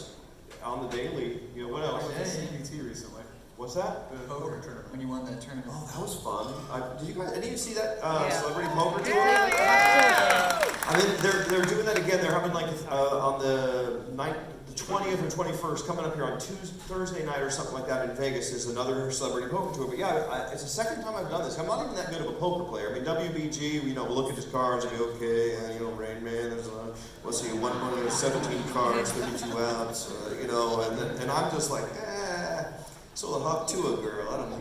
on the daily. You know, what else? CBT recently. What's that? The poker tournament. When you won that tournament. Oh, that was fun. Did you guys? Any of you see that celebrity poker tour? I mean, they're doing that again. They're having like on the 20th or 21st, coming up here on Thursday night or something like that in Vegas is another celebrity poker tour. But yeah, it's the second time I've done this. I'm not even that good of a poker player. I mean, WBG, you know, we'll look at his cards and go, okay, you know, Rain Man, there's let's see, 17 cards, 32 outs, you know, and I'm just like, so a hop to a girl, I don't know.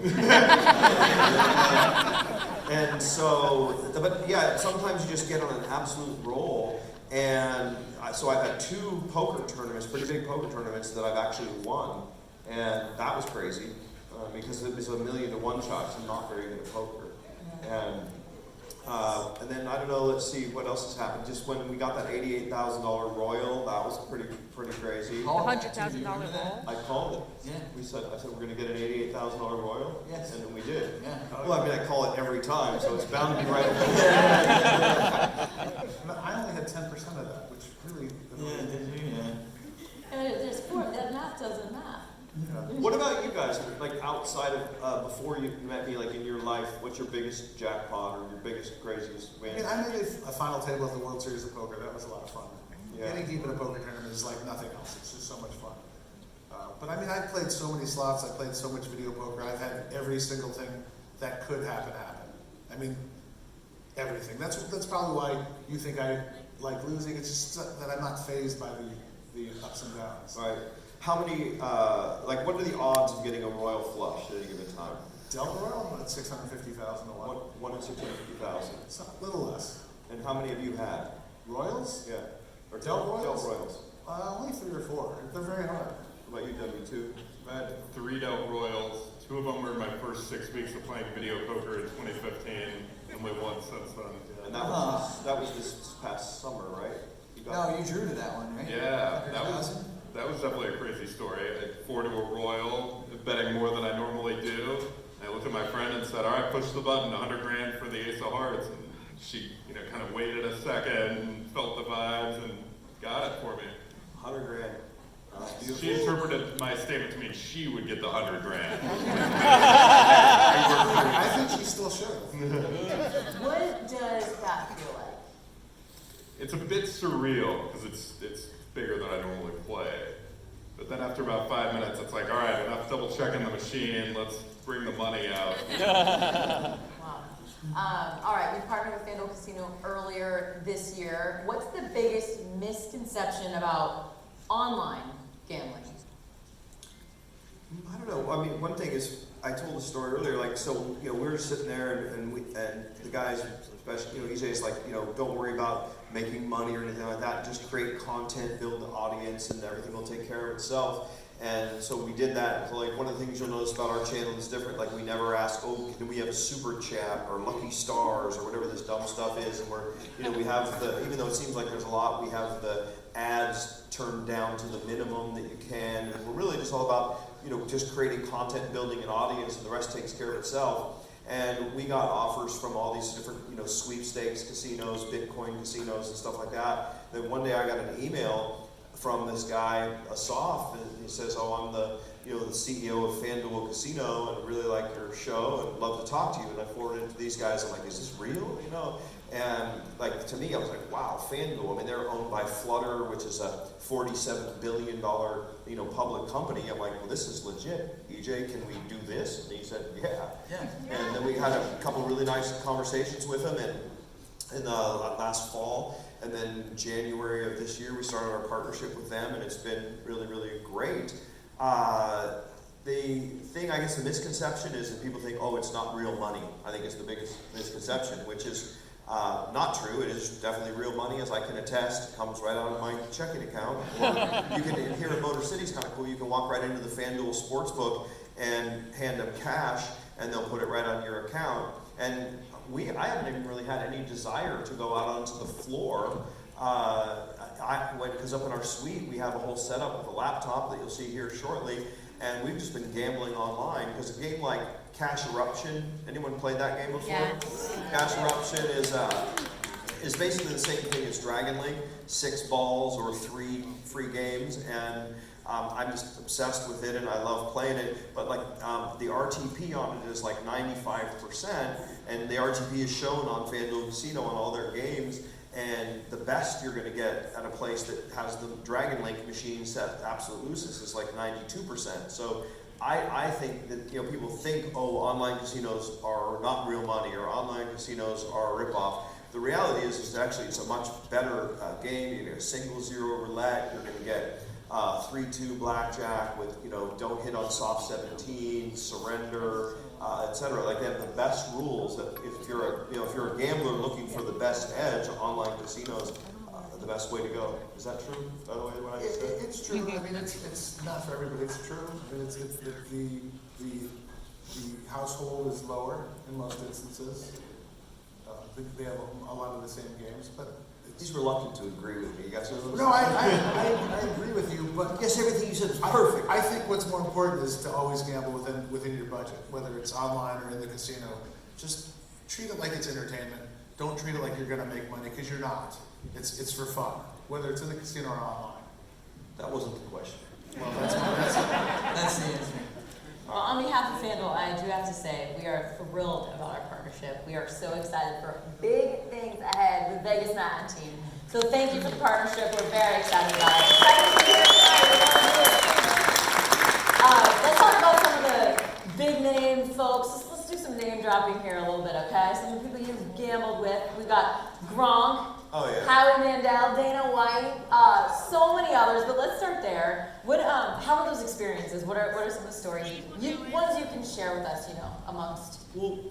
And so, but yeah, sometimes you just get on an absolute roll. And so I've had 2 poker tournaments, pretty big poker tournaments that I've actually won. And that was crazy because it was a 1,000,000 to 1 shot. I'm not very good at poker. And then I don't know, let's see what else has happened. Just when we got that $88,000 Royal, that was pretty crazy. $100,000 roll. I called it. Yeah. I said we're going to get an $88,000 Royal. Yes. And then we did. Yeah. Well, I mean, I call it every time, so it's bound to be right. I only had 10% of that, which really. And there's 4, that math doesn't math. What about you guys? Like outside of before you met me, like in your life, what's your biggest jackpot or your biggest craziest win? I mean, I made a final table at the World Series of Poker. That was a lot of fun. Yeah. Getting deep in a poker tournament is like nothing else. It's just so much fun. But I mean, I've played so many slots. I've played so much video poker. I've had every single thing that could happen. I mean, everything. That's probably why you think I like losing. It's just that I'm not fazed by the ups and downs. Right. How many? Like, what are the odds of getting a royal flush at any given time? Del Royal at 650,000 to 1. 1 in 650,000. It's a little less. And how many have you had? Royals? Yeah. Or Del Royals? Del Royals. Only 3 or 4. They're very hard. What about you, W2? I had 3 Del Royals. 2 of them were my first 6 weeks of playing video poker in 2015, and we won since then. And that was this past summer, right? No, you drew to that one, right? Yeah, that was definitely a crazy story. I 4 to a Royal, betting more than I normally do. I looked at my friend and said, all right, push the button, 100 grand for the Ace of Hearts. And she, kind of waited a second, felt the vibes, and got it for me. 100 grand. She interpreted my statement to mean she would get the 100 grand. I think she still should. What does that feel like? It's a bit surreal because it's bigger than I normally play. But then after about 5 minutes, it's like, all right, enough double checking the machine. Let's bring the money out. Wow. All right, you partnered with FanDuel Casino earlier this year. What's the biggest misconception about online gambling? I don't know. I mean, one thing is, I told the story earlier, like, so, you know, we were sitting there and the guys, especially, you know, EJ's like, you know, don't worry about making money or anything like that. Just create content, build the audience, and everything will take care of itself. And so we did that. So like one of the things you'll notice about our channel is different. Like we never ask, oh, can we have a super chat or lucky stars or whatever this dumb stuff is. And we're, you know, we have the, even though it seems like there's a lot, we have the ads turned down to the minimum that you can. And we're really just all about, you know, just creating content, building an audience, and the rest takes care of itself. And we got offers from all these different, you know, sweepstakes casinos, Bitcoin casinos, and stuff like that. Then one day I got an email from this guy, Asaf, and he says, "Oh, I'm the, you know, the CEO of FanDuel Casino, and really like your show, and love to talk to you." And I forwarded it to these guys. I'm like, "Is this real?" You know, and like to me, I was like, "Wow, FanDuel." I mean, they're owned by Flutter, which is a $47 billion, you know, public company. I'm like, "Well, this is legit. EJ, can we do this?" And he said, "Yeah." And then we had a couple really nice conversations with him, and in the last fall. And then January of this year, we started our partnership with them, and it's been really, really great. The thing, I guess, the misconception is that people think, oh, it's not real money. I think it's the biggest misconception, which is not true. It is definitely real money, as I can attest. It comes right out of my checking account. Or you can, here at Motor City is kind of cool. You can walk right into the FanDuel Sportsbook and hand them cash, and they'll put it right on your account. And I haven't even really had any desire to go out onto the floor. Because up in our suite, we have a whole setup with a laptop that you'll see here shortly, and we've just been gambling online. Because a game like Cash Eruption, anyone played that game before? Yes. Cash Eruption is basically the same thing as Dragon Link, 6 balls or 3 free games, and I'm just obsessed with it and I love playing it, but like the RTP on it is like 95%, and the RTP is shown on FanDuel Casino on all their games, and the best you're going to get at a place that has the Dragon Link machine set absolute losses is like 92%. So I think that, you know, people think, oh, online casinos are not real money or online casinos are a ripoff. The reality is actually it's a much better game. You get a single zero roulette, you're going to get 3-2 blackjack with, you know, don't hit on soft 17, surrender, etc. Like they have the best rules. That if you're a gambler looking for the best edge, online casinos the best way to go. Is that true? By the way, what I just said? It's true. I mean, it's not for everybody. It's true. I mean, the household is lower in most instances. They have a lot of the same games, but. He's reluctant to agree with me. You guys know No, I agree with you, but yes, everything you said is perfect. I think what's more important is to always gamble within your budget, whether it's online or in the casino. Just treat it like it's entertainment. Don't treat it like you're going to make money, because you're not. It's for fun, whether it's in the casino or online. That wasn't the question. Well, that's That's the answer. Well, on behalf of FanDuel, I do have to say we are thrilled about our partnership. We are so excited for big things ahead with Vegas Matt and team. So thank you for the partnership. We're very excited about it. Let's talk about some of the big name folks. Let's do some name dropping here a little bit, okay? Some of the people you've gambled with. We've got Gronk. Oh, yeah. Howie Mandel, Dana White, so many others, but let's start there. How are those experiences? What are some of the stories ones you can share with us, you know, amongst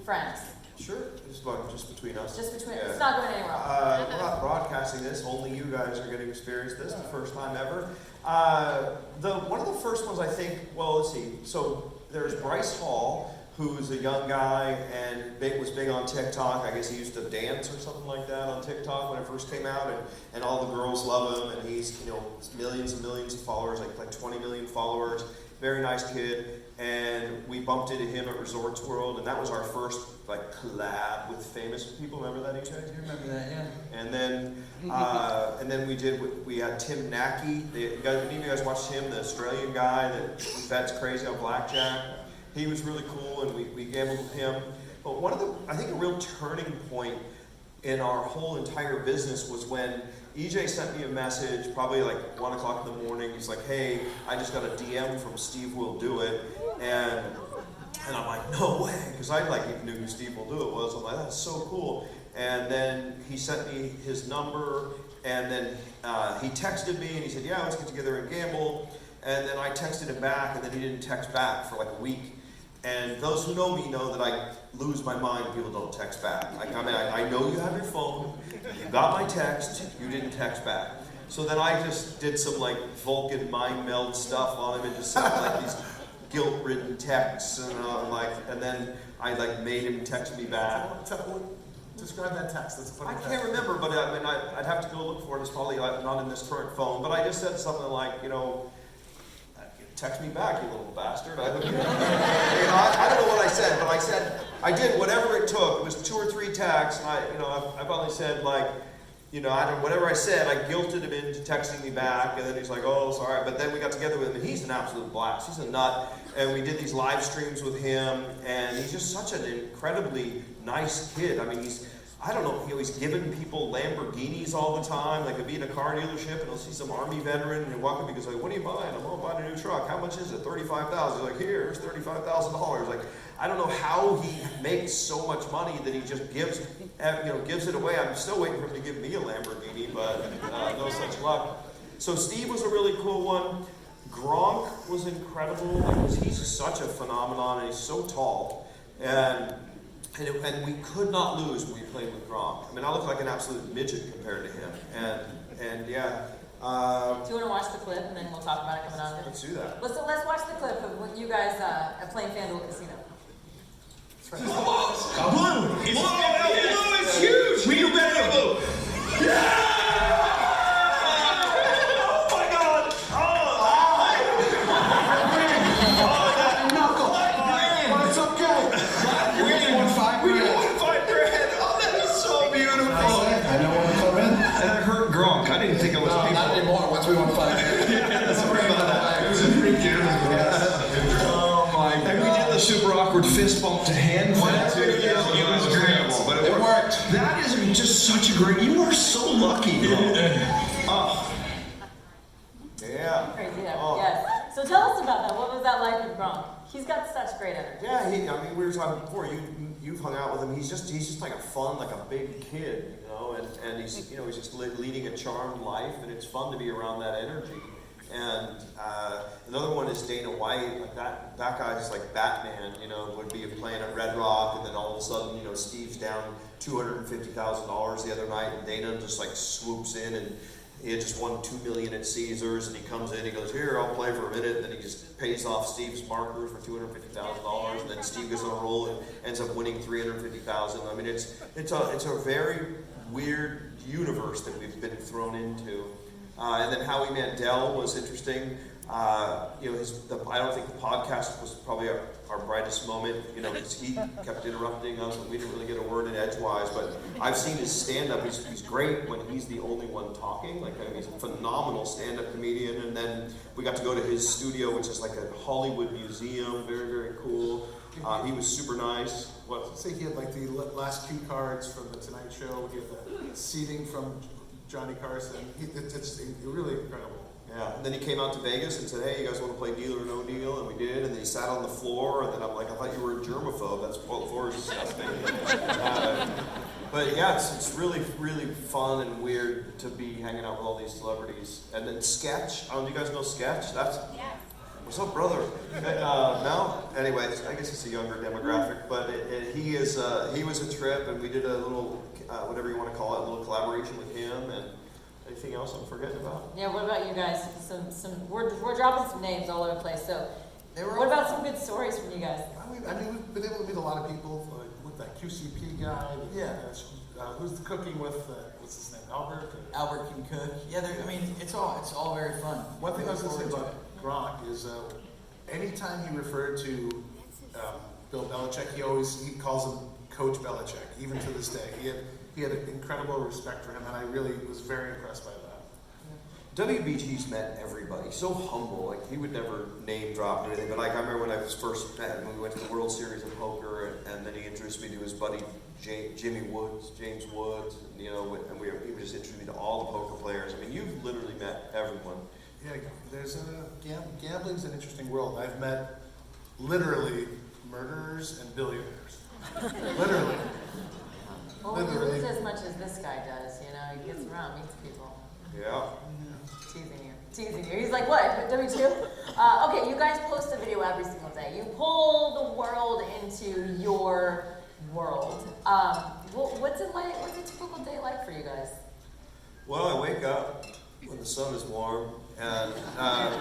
friends? Sure, just between us. Just between, yeah. It's not going anywhere else. We're not broadcasting this, only you guys are going to experience this the first time ever. One of the first ones I think, well, let's see, so there's Bryce Hall, who's a young guy and was big on TikTok. I guess he used to dance or something like that on TikTok when it first came out, and all the girls love him, and he's, you know, millions and millions of followers, like 20 million followers. Very nice kid, and we bumped into him at Resorts World, and that was our first like collab with famous people. Remember that, EJ? Do you remember that? Yeah. And then we had Tim Nackey. Any of you guys watched him, the Australian guy that bets crazy on blackjack? He was really cool, and we gambled with him. But I think a real turning point in our whole entire business was when EJ sent me a message, probably like 1 o'clock in the morning. He's like, hey, I just got a DM from Steve Will Do It. And And I'm like, no way, because I like even knew who Steve Will Do It was. I'm like, that's so cool. And then he sent me his number, and then he texted me, and he said, yeah, let's get together and gamble. And then I texted him back, and then he didn't text back for like a week. And those who know me know that I lose my mind if people don't text back. Like, I know you have your phone, you got my text, you didn't text back. So then I just did some like Vulcan mind meld stuff on him and just sent like these guilt-ridden texts, and then I like made him text me back. Describe that text. That's a funny I text. can't remember, but I mean, I'd have to go look for it. It's probably not in this current phone. But I just said something like, text me back, you little bastard. I don't know what I said, but I said I did whatever it took. It was 2 or 3 texts, and I finally said like, whatever I said, I guilted him into texting me back, and then he's like, oh, sorry. But then we got together with him, and he's an absolute blast. He's a nut, and we did these live streams with him, and he's just such an incredibly nice kid. I mean, he's giving people Lamborghinis all the time. Like, he'll be in a car dealership, and he'll see some Army veteran, and he'll walk up and goes like, what are you buying? I'm going to buy a new truck. How much is it? $35,000. He's like, here's $35,000. Like, I don't know how he makes so much money that he just gives it away. I'm still waiting for him to give me a Lamborghini, but no such luck. So Steve was a really cool one. Gronk was incredible because he's such a phenomenon, and he's so tall. And we could not lose when we played with Gronk. I mean, I look like an absolute midget compared to him. And yeah. Do you want to watch the clip, and then we'll talk about it coming on? Let's do that. Let's watch the clip of when you guys are playing FanDuel Casino. Blue! Blue is huge! We do better than blue! Yeah! Oh my God! Well, it's okay. We won $5 grand! Oh, that is so beautiful! I know when to come in. And I heard Gronk. I didn't think it was people. Not anymore. Once we won 5 grand. It was a free gift. Oh my God. And we did the super awkward fist bump to hand fight too. It was great. But it worked. That is just such a great. You are so lucky. Oh. Yeah. Crazy, yeah. Oh. Yes. So tell us about that. What was that like with Gronk? He's got such great energy. Yeah, we were talking before. You've hung out with him. He's just like a fun, like a big kid, and he's he's just leading a charmed life, and it's fun to be around that energy. And another one is Dana White. Like that guy's like Batman. Would be playing at Red Rock, and then all of a sudden, Steve's down $250,000 the other night, and Dana just like swoops in, and he had just won $2 million at Caesars, and he comes in, he goes, here, I'll play for a minute, and then he just pays off Steve's markers for $250,000, and then Steve goes on a roll and ends up winning $350,000. I mean, it's a very weird universe that we've been thrown into. And then how we met Dell was interesting. I don't think the podcast was probably our brightest moment, because he kept interrupting us and we didn't really get a word in edgewise. But I've seen his stand-up. He's great when he's the only one talking. Like, he's a phenomenal stand-up comedian. And then we got to go to his studio, which is like a Hollywood museum. Very, very cool. He was super nice. What? Say he had like the last cue cards from the Tonight Show. He had the seating from Johnny Carson. It's really incredible. Yeah, and then he came out to Vegas and said, hey, you guys want to play Deal or No Deal? And we did, and then he sat on the floor, and then I'm like, I thought you were a germaphobe. That's what the floor is disgusting. But yeah, it's really, really fun and weird to be hanging out with all these celebrities. And then Sketch, do you guys know Sketch? What's up, brother? No? Anyway, I guess it's a younger demographic, but he was a trip, and we did a little, whatever you want to call it, a little collaboration with him, and anything else I'm forgetting about? Yeah, what about you guys? We're dropping some names all over the place, so what about some good stories from you guys? We've been able to meet a lot of people, like with that QCP guy. Who's cooking with, what's his name, Albert? Albert can cook. Yeah, it's all very fun. One thing I was going to say about Gronk is anytime he referred to Bill Belichick, he calls him Coach Belichick, even to this day. He had an incredible respect for him, and I really was very impressed by that. WBG's met everybody, so humble. Like, he would never name drop or anything, but like, I remember when I was first met him, we went to the World Series of Poker, and then he introduced me to his buddy James Woods, and he just introduced me to all the poker players. I mean, you've literally met everyone. Yeah, gambling's an interesting world. I've met literally murderers and billionaires. Literally. Well, he lives as much as this guy does, you know, he gets around, meets people. Yeah. Teasing you. He's like, what, W2? Okay, you guys post a video every single day. You pull the world into your world. What's it like, what's a typical day like for you guys? Well, I wake up when the sun is warm, and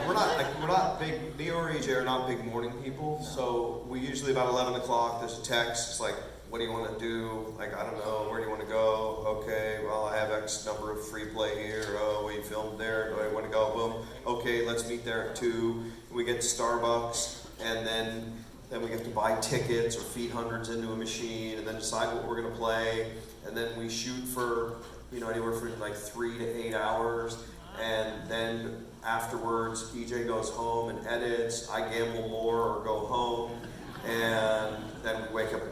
we're not big. Me or EJ are not big morning people. So we usually about 11 o'clock. There's a text. It's like, what do you want to do? Like, I don't know. Where do you want to go? Okay. Well, I have X number of free play here. Oh, we filmed there. Do I want to go? Boom. Okay. Let's meet there at 2. We get to Starbucks, and then we have to buy tickets or feed hundreds into a machine, and then decide what we're going to play, and then we shoot for anywhere from like 3 to 8 hours. And then afterwards, EJ goes home and edits. I gamble more or go home, and then we wake up.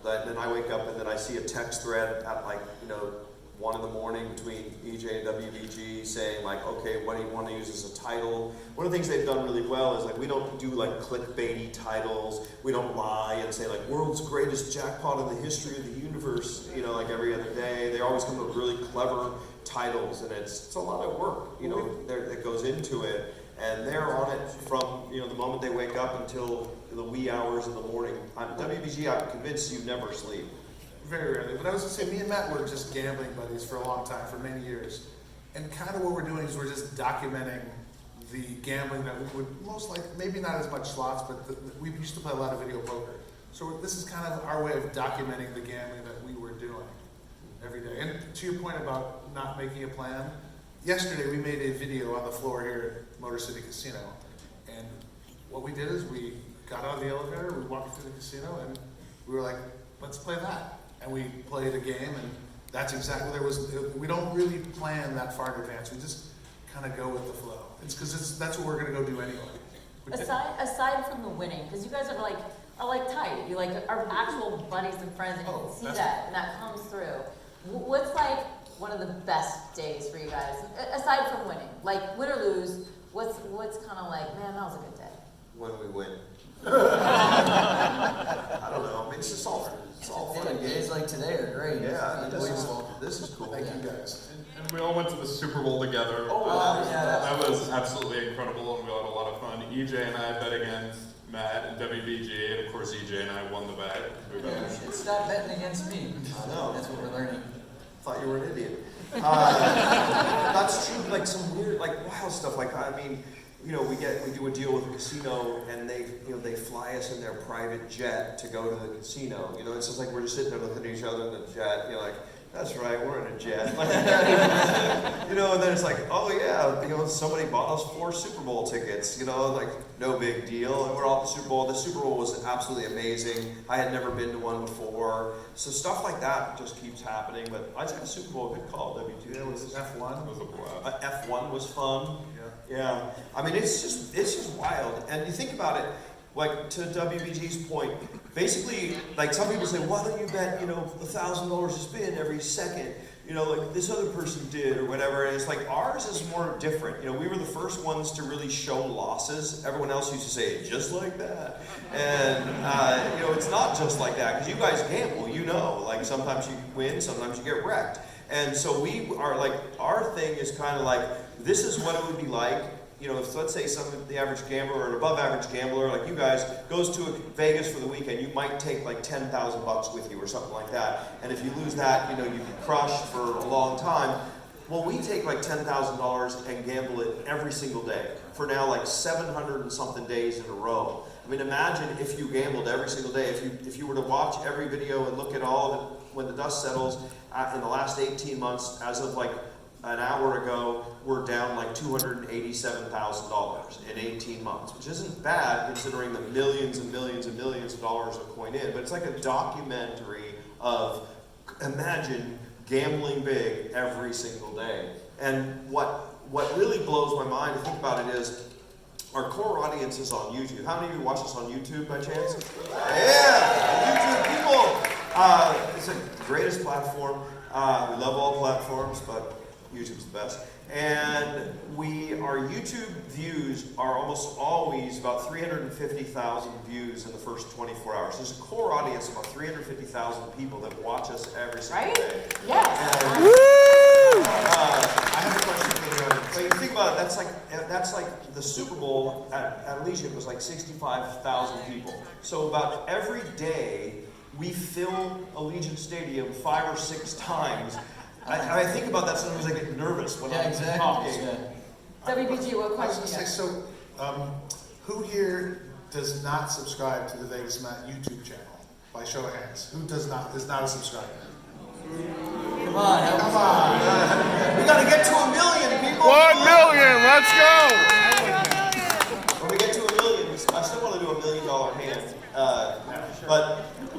Then I wake up, and then I see a text thread at 1 in the morning between EJ and WBG saying like, okay, what do you want to use as a title? One of the things they've done really well is like we don't do like clickbaity titles. We don't lie and say like world's greatest jackpot in the history of the universe. Like every other day. They always come up with really clever titles, and it's a lot of work, that goes into it, and they're on it from, the moment they wake up until the wee hours of the morning. WBG, I'm convinced you never sleep. Very rarely. But I was going to say, me and Matt were just gambling buddies for a long time, for many years. And kind of what we're doing is we're just documenting the gambling that we would most like, maybe not as much slots, but we used to play a lot of video poker. So this is kind of our way of documenting the gambling that we were doing every day. And to your point about not making a plan, yesterday we made a video on the floor here at Motor City Casino. And what we did is we got out of the elevator, we walked through the casino, and we were like, let's play that. And we played a game, and that's exactly what we don't really plan that far in advance. We just kind of go with the flow. It's because that's what we're going to go do anyway. Aside from the winning, because you guys are like tight. You like are actual buddies and friends, and you can see that, and that comes through. What's like one of the best days for you guys, aside from winning? Like win or lose, what's kind of like, man, that was a good day. When we win. I don't know. I mean, it's all fun. Days like today are great. Yeah, this is cool. Thank you guys. And we all went to the Super Bowl together. That was absolutely incredible, and we had a lot of fun. EJ and I bet against Matt and WBG, and of course EJ and I won the bet. Stop betting against me. I know. That's what we're learning. Thought you were an idiot. That's true. Like some weird, wild stuff. We do a deal with a casino, and they fly us in their private jet to go to the casino. It's just like we're just sitting there looking at each other in the jet. You're like, that's right, we're in a jet. And then it's like, oh yeah, somebody bought us 4 Super Bowl tickets. No big deal. And we're all at the Super Bowl. The Super Bowl was absolutely amazing. I had never been to one before. So stuff like that just keeps happening. But I'd say the Super Bowl, good call, W2. Yeah, was F1? It was a blast. F1 was fun. Yeah. I mean, it's just wild. And you think about it, like to WBG's point, basically, like some people say, why don't you bet, $1,000 a spin every second, like this other person did or whatever. And it's like ours is more different. We were the first ones to really show losses. Everyone else used to say it just like that. And, it's not just like that because you guys gamble, like sometimes you win, sometimes you get wrecked. And so we are like, our thing is kind of like, this is what it would be like, if let's say the average gambler or an above average gambler like you guys goes to Vegas for the weekend, you might take like $10,000 with you or something like that. And if you lose that, you'd be crushed for a long time. Well, we take like $10,000 and gamble it every single day for now like 700 and something days in a row. I mean, imagine if you gambled every single day. If you were to watch every video and look at all of it when the dust settles in the last 18 months, as of like an hour ago, we're down like $287,000 in 18 months, which isn't bad considering the millions and millions and millions of dollars of coin in. But it's like a documentary of imagine gambling big every single day. And what really blows my mind to think about it is our core audience is on YouTube. How many of you watch us on YouTube by chance? Yeah, YouTube people. It's the greatest platform. We love all platforms, but YouTube's the best. And our YouTube views are almost always about 350,000 views in the first 24 hours. There's a core audience of about 350,000 people that watch us every single day. Yes. I have a question for you. But you think about it, that's like the Super Bowl at Allegiant was like 65,000 people. So about every day we fill Allegiant Stadium 5 or 6 times. I think about that sometimes I get nervous when I'm talking. WBG, what I was question? gonna say, so, who here does not subscribe to the Vegas Matt YouTube channel? By show of hands, who is not a subscriber? Come on, Come on. We gotta get to 1 million people. 1 million, let's go! When we get to 1 million, I still want to do $1 million hand. But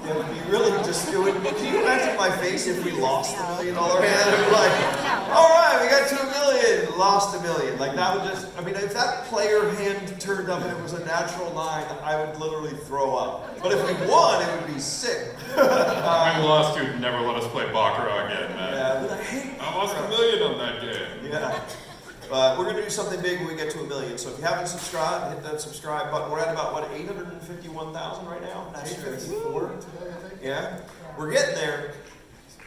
it would be really just, can you imagine my face if we lost $1 million hand? It would be like, all right, we got to 1 million, lost $1 million. Like that would just, I mean, if that player hand turned up and it was a natural 9, I would literally throw up. But if we won, it would be sick. If we lost, you'd never let us play Baccarat again, man. Yeah, but I hate I lost $1 million on that game. Yeah. But we're going to do something big when we get to 1 million. So if you haven't subscribed, hit that subscribe button. We're at about, 851,000 right now? 854 today, I think. Yeah. We're getting there.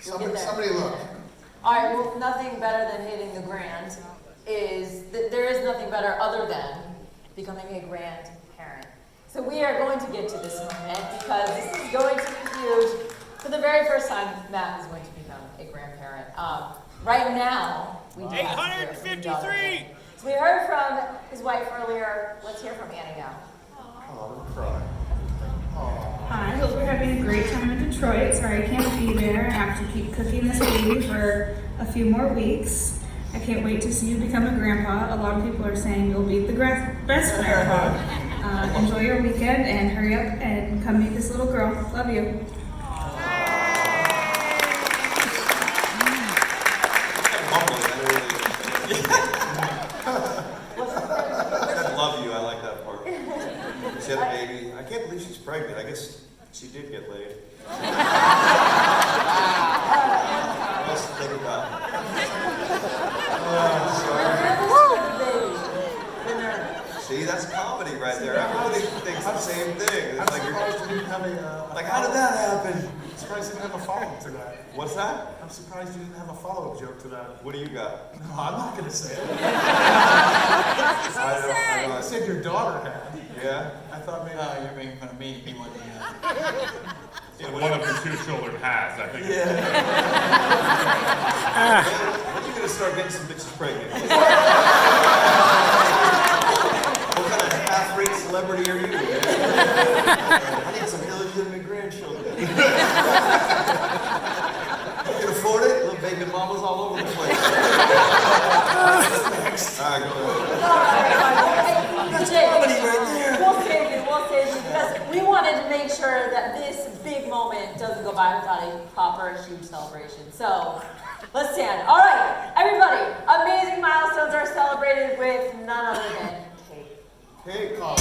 Somebody look. All right, well, nothing better than hitting the grand is, there is nothing better other than becoming a grandparent. So we are going to get to this moment because this is going to be huge. For the very first time, Matt is going to become a grandparent. Right now, we do have to hear from his daughter. 853! So we heard from his wife earlier. Let's hear from Annie now. Oh, I'm crying. Hi, hope you're having a great time in Detroit. Sorry I can't be there. I have to keep cooking this baby for a few more weeks. I can't wait to see you become a grandpa. A lot of people are saying you'll be the best grandpa. Enjoy your weekend and hurry up and come meet this little girl. Love you. I love you. I like that part. She had a baby. I can't believe she's pregnant. I guess she did get laid. Let's think about it. See, that's comedy right there. Everybody thinks the same thing. It's like, like, how did that happen? I'm surprised you didn't have a follow-up to that. What's that? I'm surprised you didn't have a follow-up joke to that. What do you got? No, I'm not gonna say it. I I said your daughter had. Yeah? I thought maybe. you're making fun of me. He wasn't. So one of your 2 children has, I think. Yeah. When are you gonna start getting some bitches pregnant? What kind of half-rate celebrity are you? Man? I need some illegitimate grandchildren. You can afford it? Little baby mamas all over the place. All right, go ahead. We'll save you because we wanted to make sure that this big moment doesn't go by without a proper huge celebration. So let's stand. All right, everybody, amazing milestones are celebrated with none other than cake. Cake. Oh.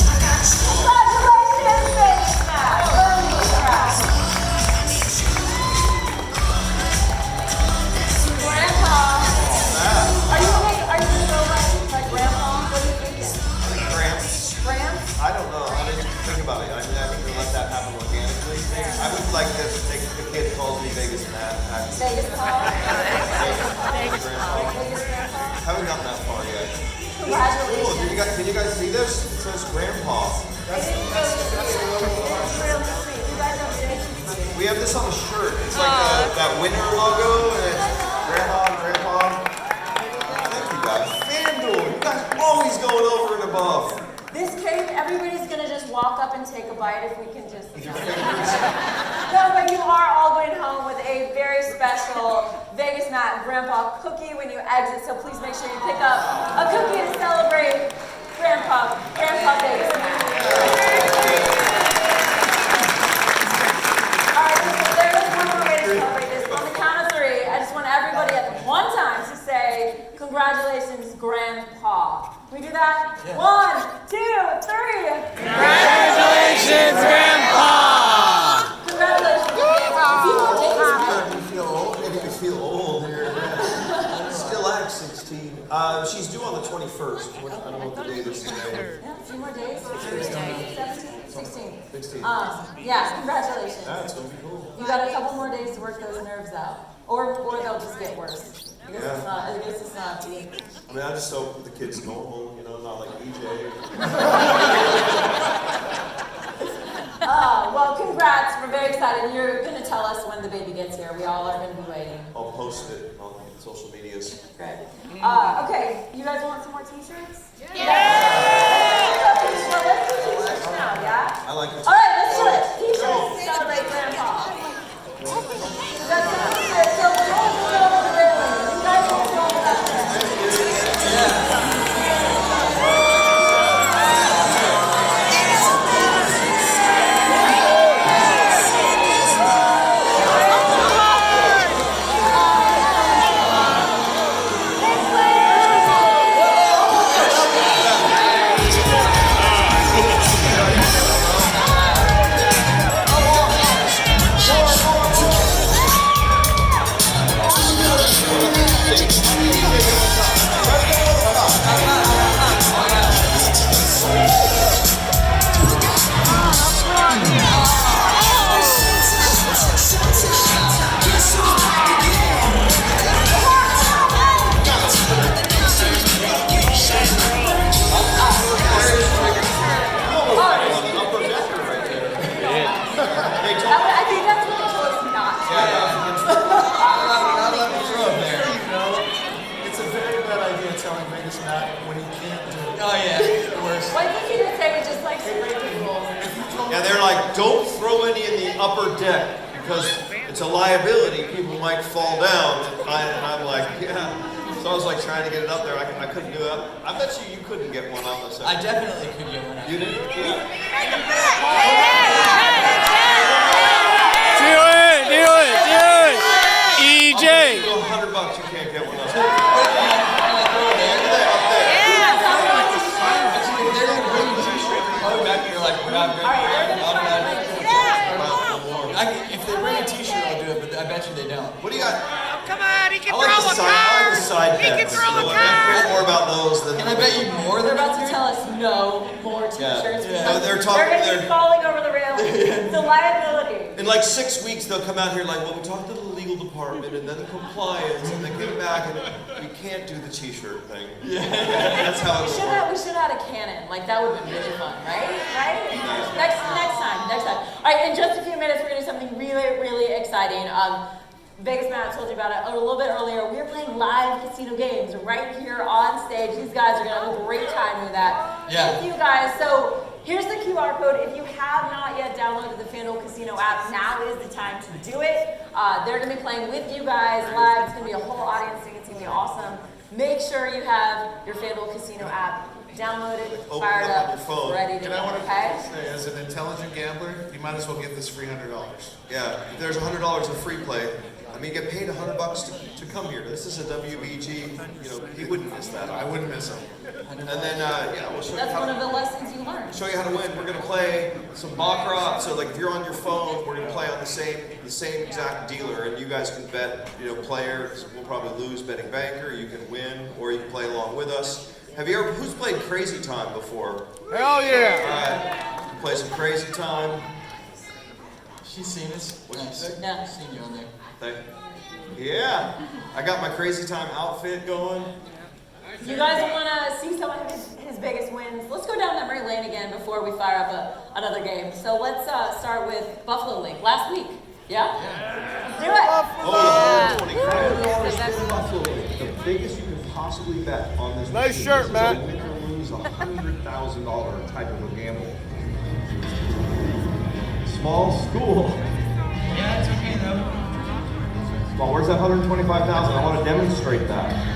Congratulations, Vegas Matt. Grandpa. Are you still like grandpa? What are you thinking? Gramps. Gramps? I don't know. I didn't even think about it. I mean, I think we let that happen organically. I would like to take the kid calls me Vegas Matt. Vegas Paul? Vegas Grandpa? Haven't gotten that far yet. Congratulations. Cool. Can you guys see this? It says Grandpa. We have this on the shirt. It's like that winner logo, and it's Grandpa. Thank you guys. FanDuel, you guys always going over and above. This cake, everybody's gonna just walk up and take a bite if we can just. No, but you are all going home with a very special Vegas Matt Grandpa cookie when you exit, so please make sure you pick up a cookie to celebrate Grandpa Vegas Matt. All right, so there is one more way to celebrate this. On the count of 3, I just want everybody at one time to say, congratulations, Grandpa. Can we do that? Yeah. 1, 2, 3. Congratulations, Grandpa! Congratulations, Grandpa. Making me feel old. Still acts She's due on the 21st. I don't know what the date is today. Yeah, a few more days. 16. 16. Yeah, congratulations. That's gonna be cool. You got a couple more days to work those nerves out. Or they'll just get worse. I guess Yeah. it's not. I mean, I just hope the kids go home, you know, not like EJ. Well, congrats. We're very excited. You're going to tell us when the baby gets here. We all are going to be waiting. I'll post it on social medias. Great. Okay, you guys want some more t-shirts? Yeah. Let's do t-shirts now, yeah? I like it. All right, let's do it. T-shirts to celebrate Grandpa. That's it. So we're going to go over the railing. You guys will go over that there. I think that's what they told us not to. It's a very bad idea telling Vegas Matt when he can't do it. Oh yeah, the worst. Why did you say we just like spray people? Yeah, they're like, don't throw any in the upper deck because it's a liability. People might fall down. And I'm like, yeah. So I was like trying to get it up there. I couldn't do it. I bet you couldn't get one on the set. I definitely could get one. You didn't? Yeah. Do it, EJ. $100, you can't get one up there. If they bring a t-shirt, I'll do it, but I bet you they don't. What do you got? Come on, he can I like the side He can bets. throw a I car. care more about those than. Can I bet you more They're than about to tell us no more t-shirts. Yeah. because They're talking- They're going to be they're- falling over the railing. It's a liability. In like 6 weeks, they'll come out here like, well, we talked to the legal department and then the compliance, and they get back and we can't do the t-shirt thing. Yeah. That's how We it's should have had a cannon. Like that would have been really fun, right? Right? Next time. All right, in just a few minutes, we're going to do something really, really exciting. Vegas Matt told you about it a little bit earlier. We're playing live casino games right here on stage. These guys are going to have a great time with that. Yeah. Thank you guys. So here's the QR code. If you have not yet downloaded the FanDuel Casino app, now is the time to do it. They're going to be playing with you guys live. It's going to be a whole audience thing. It's going to be awesome. Make sure you have your FanDuel Casino app downloaded, Open fired it up on up, your phone. ready to And I go. want Okay? to say, as an intelligent gambler, you might as well give this $300. Yeah, if there's $100 of free play, I mean, you get paid $100 to come here. This is a WBG, you know, he wouldn't miss that. I wouldn't miss them. And then, yeah, we'll show you That's how one of to, the lessons you learn. show you how to win. We're gonna play some baccarat. So like, if you're on your phone, we're gonna play on the same exact dealer, and you guys can bet, you know, players. We'll probably lose betting banker. You can win, or you can play along with us. Have you ever? Who's played Crazy Time before? Hell yeah. All right, play some Crazy Time. She's seen us. Nice. Yeah. Seen you on there. Yeah, I got my Crazy Time outfit going. You guys want to see some of his biggest wins? Let's go down memory lane again before we fire up another game. So let's start with Buffalo Link. Last week, yeah? Do it. Oh, 20 grand. The biggest you could possibly bet on this. Nice machine. shirt, This is Matt. a win or lose $100,000 type of a gamble. Small school. Yeah, it's okay though. Well, where's that 125,000? I want to demonstrate that.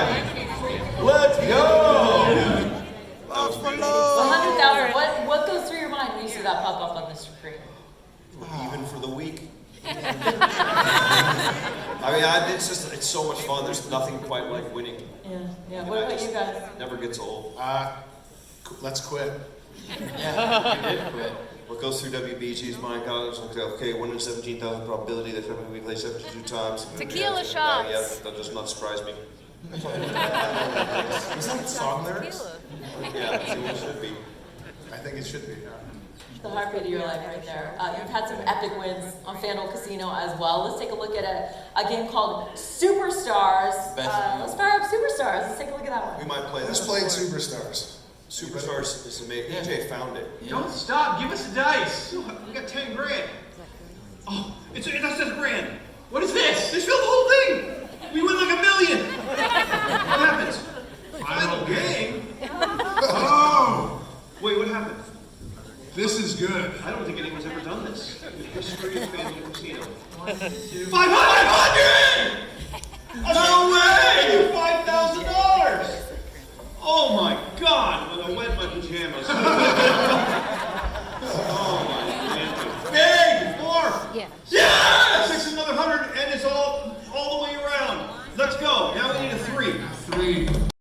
Let's go! $100,000. What goes through your mind when you see that pop up on the screen? Even for the week. I mean, it's so much fun. There's nothing quite like winning. Yeah. What about you guys? Never gets old. Let's quit. Yeah, you did quit. What goes through WBG's mind? God, it's like, okay, 1 in 17,000 probability that we play 72 times. Tequila shots. Yeah, that does not surprise me. Was that song lyrics? Yeah, it should be. I think it should be. The heartbeat of your life right there. You've had some epic wins on FanDuel Casino as well. Let's take a look at a game called Superstars. Let's fire up Superstars. Let's take a look at that one. We might play Who's that. playing Superstars? Superstars is amazing. EJ found it. Don't stop, give us the dice. We got 10 grand. Oh, that's just grand. What is this? They filled the whole thing. We win like $1 million. What happens? Final game? Oh! Wait, what happened? This is good. I don't think anyone's ever done this. The history of FanDuel Casino. 500! No way! $5,000! Oh my God! When I wet my pajamas. Oh my man. Big! More! Yeah. Yeah! 6 another 100 and it's all the way around. Let's go. Now we need a 3. 3.